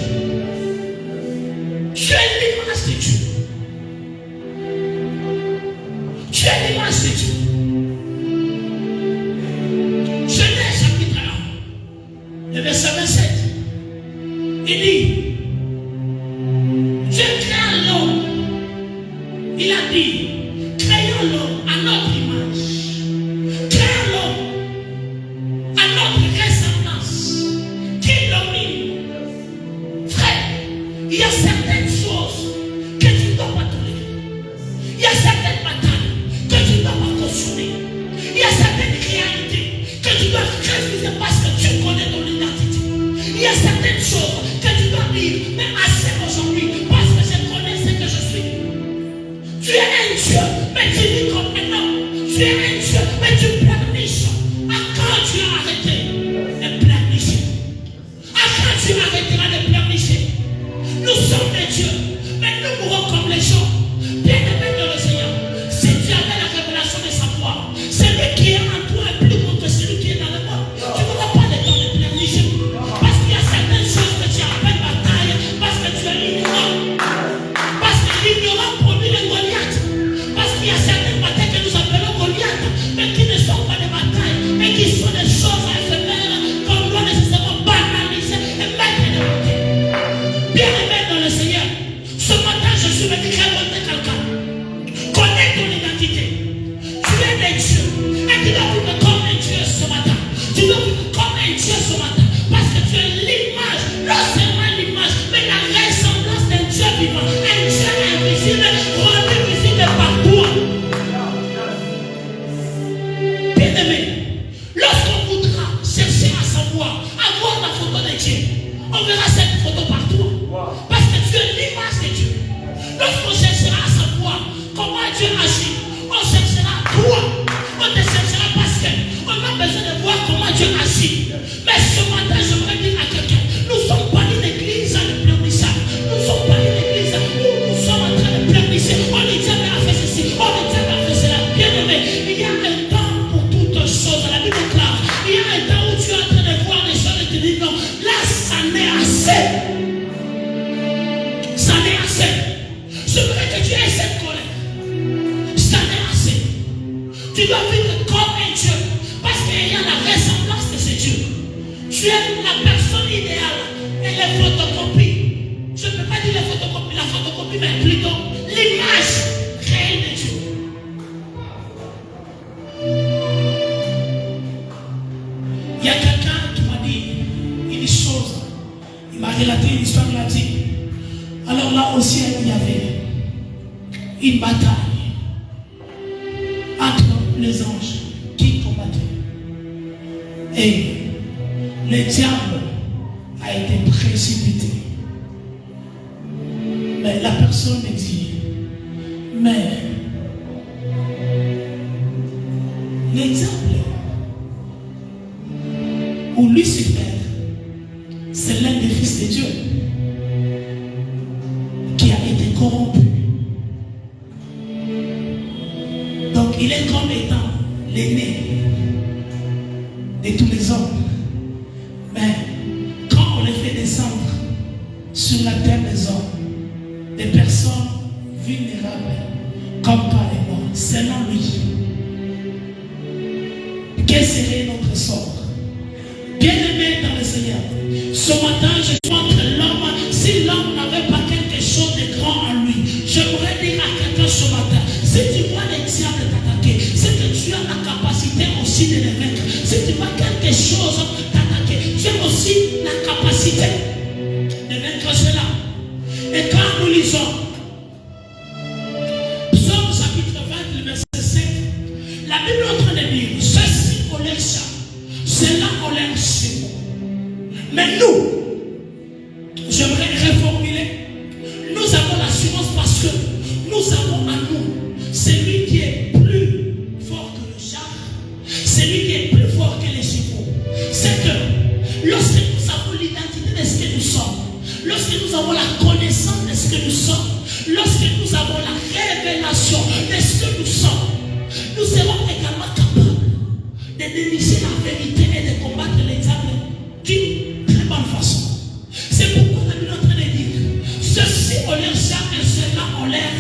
Tu es l'image de Dieu. Tu es l'image de Dieu. Genèse chapitre 1, le verset 27. Il dit, Dieu créa l'homme. Il a dit, créons l'homme à notre image. Créons l'homme à notre ressemblance. Qui domine? Frère, il y a certaines choses que tu ne dois pas tolérer. Il y a certaines batailles que tu ne dois pas consommer. Il y a certaines réalités que tu dois refuser parce que tu connais ton identité. Il y a certaines choses que tu dois dire, mais assez aujourd'hui parce que je connais ce que je suis. Tu es un Dieu, mais tu vis comme un homme. Tu es un Dieu, mais tu pleurniches. À quand tu as arrêté de pleurnicher? À quand tu arrêteras de pleurnicher? Nous sommes des dieux, mais nous mourrons comme les gens. Bien-aimés dans le Seigneur, si tu avais la révélation de savoir, celui qui est en toi est plus grand que celui qui est dans le monde. Tu n'auras pas le temps de pleurnicher. Parce qu'il y a certaines choses que tu as fait bataille, parce que tu es ignorant. Parce que l'ignorant produit le Goliath. Parce qu'il y a certaines batailles que nous appelons Goliath, mais qui ne sont pas des batailles, mais qui sont des choses éphémères qu'on doit nécessairement banaliser et mettre de côté. Bien-aimé dans le Seigneur, ce matin je suis venu révolter quelqu'un. Connais ton identité. Tu es des dieux. Et tu dois vivre comme un Dieu ce matin. Tu dois vivre comme un Dieu ce matin. Parce que tu es l'image, non seulement l'image, mais la ressemblance d'un Dieu vivant. Un Dieu invisible, rendu visible par toi. Bien-aimé, lorsqu'on voudra chercher à savoir, avoir la photo de Dieu, on verra cette photo par toi. Parce que tu es l'image de Dieu. Lorsqu'on cherchera à savoir comment Dieu agit, on cherchera toi. On te cherchera parce qu'on a besoin de voir comment Dieu agit. Mais ce matin, j'aimerais dire à quelqu'un, nous ne sommes pas une église de pleurnichage. Nous ne sommes pas une église où nous sommes en train de pleurnicher. On est diable a fait ceci, on est diable a fait cela. Bien-aimé, il y a un temps pour toutes choses. La Bible déclare, il y a un temps où tu es en train de voir des choses et tu dis non, là, ça n'est assez. Ça n'est assez. Je voudrais que tu aies cette colère. Ça n'est assez. Tu dois vivre comme un Dieu. Parce qu'il y a la ressemblance de ce Dieu. Tu es la personne idéale. Et les photocopies. Je ne peux pas dire les photocopies, la photocopie, mais plutôt l'image réelle de Dieu. Il y a quelqu'un qui m'a dit une chose. Il m'a relaté une histoire, il a dit. Alors là au ciel, il y avait une bataille entre les anges qui combattaient. Et le diable a été précipité. Mais la personne me dit, mais le diable ou Lucifer, c'est l'un des fils de Dieu qui a été corrompu. Donc il est comme étant l'aîné de tous les hommes. Mais quand on les fait descendre sur la terre des hommes, des personnes vulnérables, comme toi et moi, selon lui. Quel serait notre sort? Bien-aimé dans le Seigneur, ce matin, je montre l'homme, si l'homme n'avait pas quelque chose de grand en lui, j'aimerais dire à quelqu'un ce matin, si tu vois les diables t'attaquer, c'est que tu as la capacité aussi de les vaincre. Si tu vois quelque chose t'attaquer, tu as aussi la capacité de vaincre cela. Et quand nous lisons Psaume chapitre 20, le verset 7, la Bible est en train de dire, ceci on les chats, cela on les chevaux. Mais nous, j'aimerais reformuler, nous avons l'assurance parce que nous avons à nous celui qui est plus fort que le char, celui qui est plus fort que les chevaux. C'est que lorsque nous avons l'identité de ce que nous sommes, lorsque nous avons la connaissance de ce que nous sommes, lorsque nous avons la révélation de ce que nous sommes, nous serons également capables de dénicher la vérité et de combattre les diables d'une très bonne façon. C'est pourquoi la Bible est en train de dire, ceux-ci ont l'air chats et ceux-là ont l'air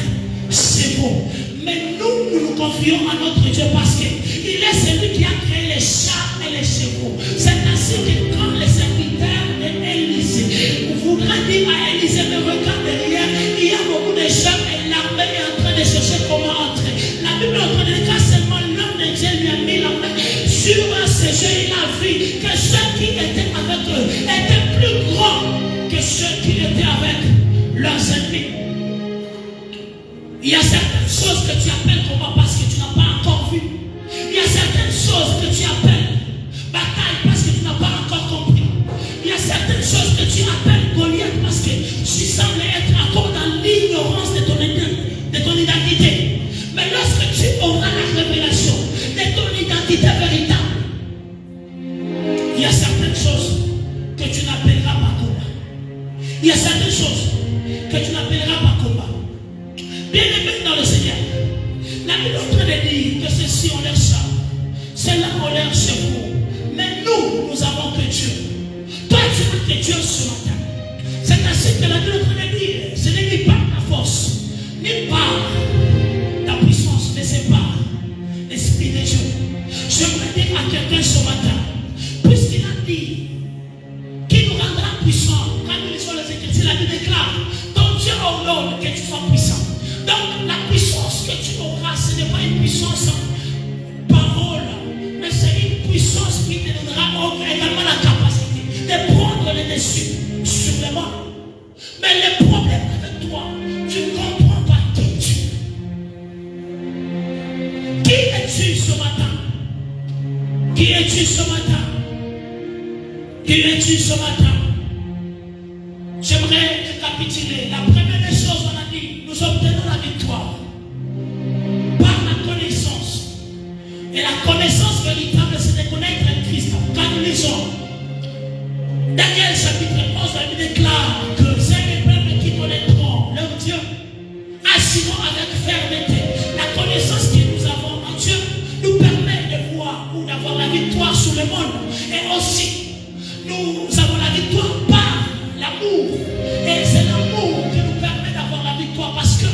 chevaux. Mais nous nous confions à notre Dieu parce qu'il est celui qui a créé les chats et les chevaux. C'est ainsi que quand les serviteurs d'Élisée voudraient dire à Élisée, mais regarde derrière, il y a beaucoup de chats et l'armée est en train de chercher comment entrer. La Bible est en train de dire que seulement l'homme de Dieu lui a mis la main sur ses yeux. Il a vu que ceux qui étaient avec eux étaient plus grands que ceux qui étaient avec leurs ennemis. Il y a certaines choses que tu appelles combat parce que tu n'as pas encore vu. Il y a certaines choses que tu appelles bataille parce que tu n'as pas encore compris. Il y a certaines choses que tu appelles Goliath parce que tu sembles être encore dans l'ignorance de ton identité. Mais lorsque tu auras la révélation de ton identité véritable, il y a certaines choses que tu n'appelleras pas combat. Il y a certaines choses que tu n'appelleras pas combat. Bien-aimé dans le Seigneur, la Bible est en train de dire que ceux-ci ont l'air chats, ceux-là ont l'air chevaux. Mais nous, nous avons que Dieu. Toi, tu as que Dieu ce matin. C'est ainsi que la Bible est en train de dire, ce n'est ni par ta force, ni par ta puissance, mais c'est par l'Esprit de Dieu. J'aimerais dire à quelqu'un ce matin, puisqu'il a dit qu'il nous rendra puissants, quand nous lisons les Écritures, la Bible déclare, ton Dieu ordonne que tu sois puissant. Donc la puissance que tu auras, ce n'est pas une puissance parole, mais c'est une puissance qui te donnera également la capacité de prendre le dessus sur le monde. Mais le problème avec toi, tu ne comprends pas qui tu es. Qui es-tu ce matin? Qui es-tu ce matin? Qui es-tu ce matin? J'aimerais récapituler. La première des choses, on a dit, nous obtenons la victoire par la connaissance. Et la connaissance véritable, c'est de connaître Christ. Quand nous lisons Daniel chapitre 11, la Bible déclare que c'est les peuples qui connaîtront leur Dieu, assurant avec fermeté. La connaissance que nous avons en Dieu nous permet de voir ou d'avoir la victoire sur le monde. Et aussi, nous avons la victoire par l'amour. Et c'est l'amour qui nous permet d'avoir la victoire parce que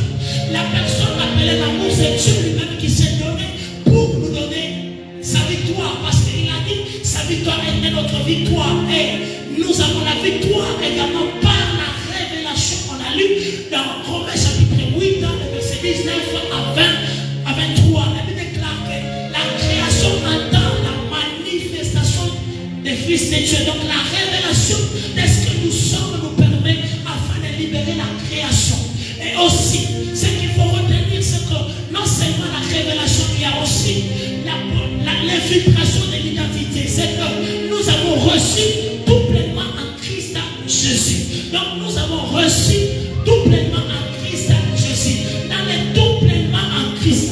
la personne appelée l'amour, c'est Dieu lui-même qui s'est donné pour nous donner sa victoire. Parce qu'il a dit, sa victoire est notre victoire. Et nous avons la victoire également par la révélation qu'on a lue dans Romains chapitre 8, dans le verset 19 à 20, à 23. La Bible déclare que la création attend la manifestation des fils de Dieu. Donc la révélation de ce que nous sommes nous permet afin de libérer la création. Et aussi, ce qu'il faut retenir, c'est que non seulement la révélation, il y a aussi l'infiltration de l'identité. C'est que nous avons reçu tout pleinement en Christ Jésus. Donc nous avons reçu tout pleinement en Christ Jésus. Dans le tout pleinement en Christ,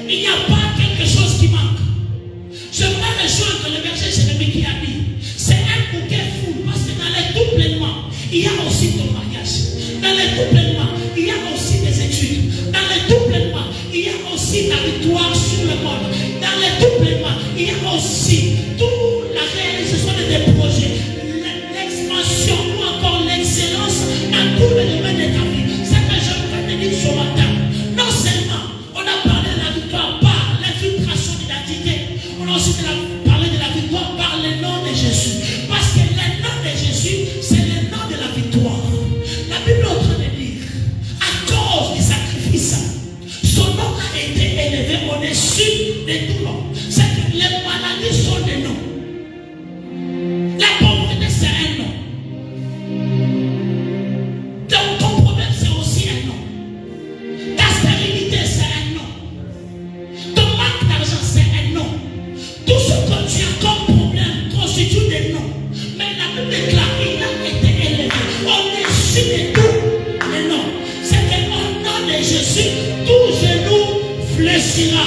il n'y a pas quelque chose qui manque. J'aimerais rejoindre le verset Jérémie qui a dit, c'est un bouquet fou, parce que dans le tout pleinement, il y a aussi ton mariage. Dans le tout pleinement, il y a aussi des études. Dans le tout pleinement, il y a aussi ta victoire sur le monde. Dans le tout pleinement, il y a aussi toute la réalisation de tes projets, l'expansion ou encore l'excellence au-dessus de tous les noms. C'est qu'au nom de Jésus, tout genou fléchira.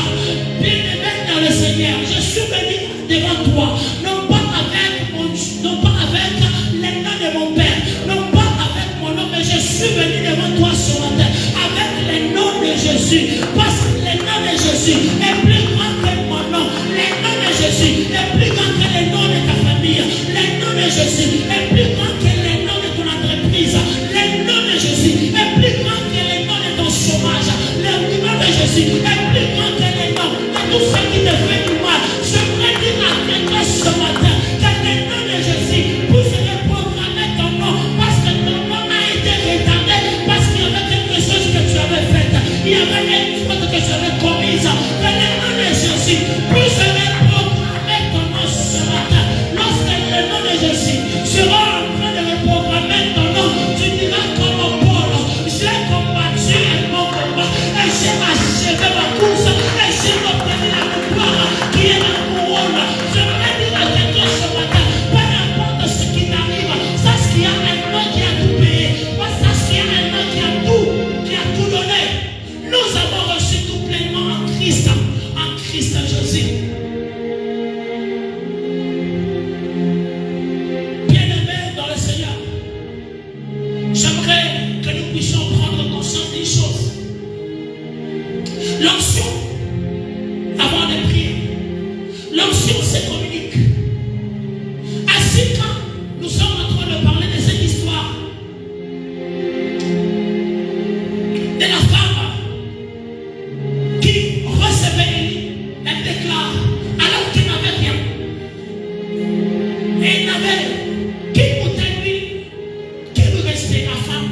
Bien-aimé dans le Seigneur, je suis venu devant toi, non pas avec les noms de mon Père, non pas avec mon nom, mais je suis venu devant toi ce matin avec les noms de Jésus, parce que le nom de Jésus est plus grand que mon nom. Le nom de Jésus est plus grand que le nom de ta famille. Le nom de Jésus est plus grand que le nom de ton entreprise. Le nom de Jésus est plus grand que le nom de ton chômage. Le nom de Jésus est plus grand que le nom de tout ce qui te fait du mal. J'aimerais dire à toi ce matin que le nom de Jésus puisse reprogrammer ton nom, parce que ton nom a été retardé, parce qu'il y avait quelque chose que tu avais fait. Il y avait une faute que tu avais commise. Que le nom de Jésus puisse reprogrammer ton nom ce matin. Lorsque le nom de Jésus sera en train de reprogrammer ton nom, tu diras comme Paul, j'ai combattu un bon combat et j'ai achevé ma course et j'ai obtenu la victoire qui est la couronne. J'aimerais dire à quelqu'un ce matin, peu importe ce qui t'arrive, sache qu'il y a un nom qui a tout payé, sache qu'il y a un nom qui a tout donné. Nous avons reçu tout pleinement en Christ Jésus. Bien-aimés dans le Seigneur, j'aimerais que nous puissions prendre conscience des choses. L'onction, avant de prier, l'onction se communique. Ainsi, quand nous sommes en train de parler de cette histoire de la femme qui recevait Élie, elle déclare, alors qu'elle n'avait rien, et elle n'avait qu'une bouteille d'huile qui lui restait afin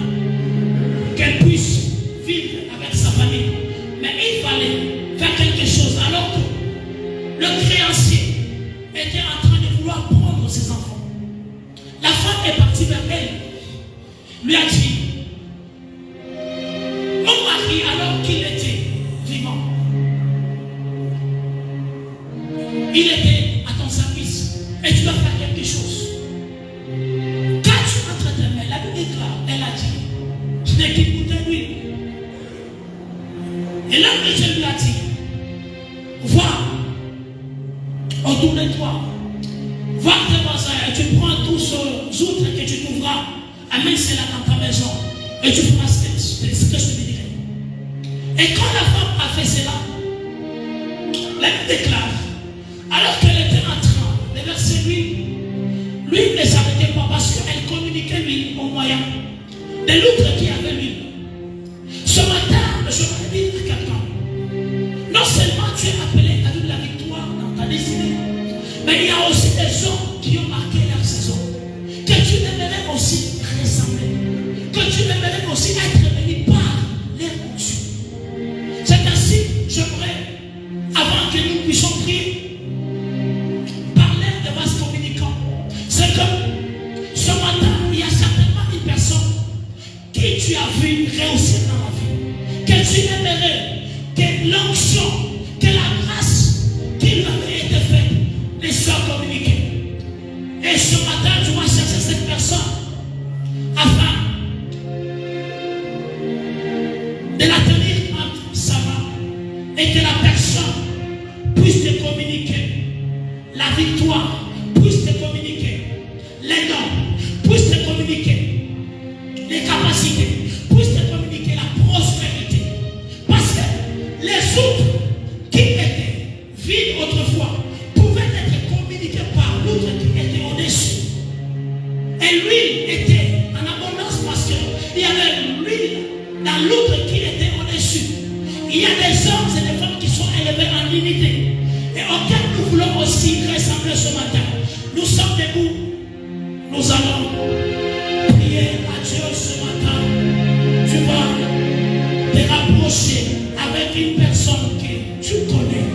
qu'elle puisse vivre avec sa famille. Mais il fallait faire quelque chose, alors que le créancier était en train de vouloir prendre ses enfants. La femme est partie vers elle, lui a dit, mon mari, alors qu'il était vivant, il était à ton service et tu dois faire quelque chose. Quand tu entres tes mains, la Bible déclare, elle a dit, je n'ai qu'une bouteille d'huile. Et l'homme de Dieu lui a dit, vois autour de toi, vois tes voisins et tu prends tous ces autres que tu trouveras, amène cela dans ta maison et tu feras ce que je te dirai. Et quand la femme a fait cela, la Bible déclare, alors qu'elle était en train de verser l'huile, l'huile ne s'arrêtait pas parce qu'elle communiquait l'huile au moyen de l'autre qui avait l'huile. Ce matin, je voudrais dire à quelqu'un, non seulement tu es appelé à vivre la victoire dans ta destinée, mais il y a aussi des gens qui ont marqué leur saison, que tu aimerais aussi ressembler, que tu aimerais aussi être béni par les fonctions. C'est ainsi, j'aimerais, avant que nous puissions prier, parler de vases communicants. C'est que ce matin, il y a certainement une personne qui tu as vu réussir dans la vie, que tu aimerais que l'onction, que la grâce qui lui avait été faite ne soit communiquée. Et ce matin, tu vas chercher cette personne afin de la tenir entre sa main et que la personne puisse te communiquer la victoire, puisse te communiquer les dons, puisse te communiquer les capacités, puisse te communiquer la prospérité. Parce que les autres qui étaient vides autrefois pouvaient être communiqués par l'autre qui était au-dessus. Et l'huile était en abondance parce qu'il y avait l'huile dans l'autre qui était au-dessus. Il y a des hommes et des femmes qui sont élevés en unité et auxquels nous voulons aussi ressembler ce matin. Nous sommes debout. Nous allons prier à Dieu ce matin. Tu vas te rapprocher avec une personne que tu connais,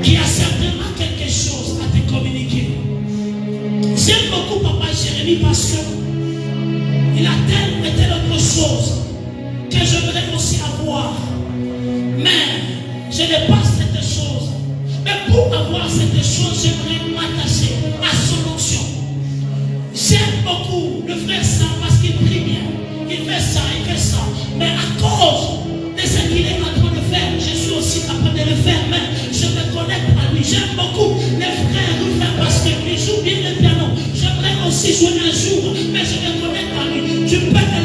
qui a certainement quelque chose à te communiquer. J'aime beaucoup Papa Jérémie parce qu'il a telle et telle autre chose que j'aimerais aussi avoir. Mais je n'ai pas cette chose. Mais pour avoir cette chose, j'aimerais m'attacher à son onction. J'aime beaucoup le frère Sam parce qu'il prie bien. peuple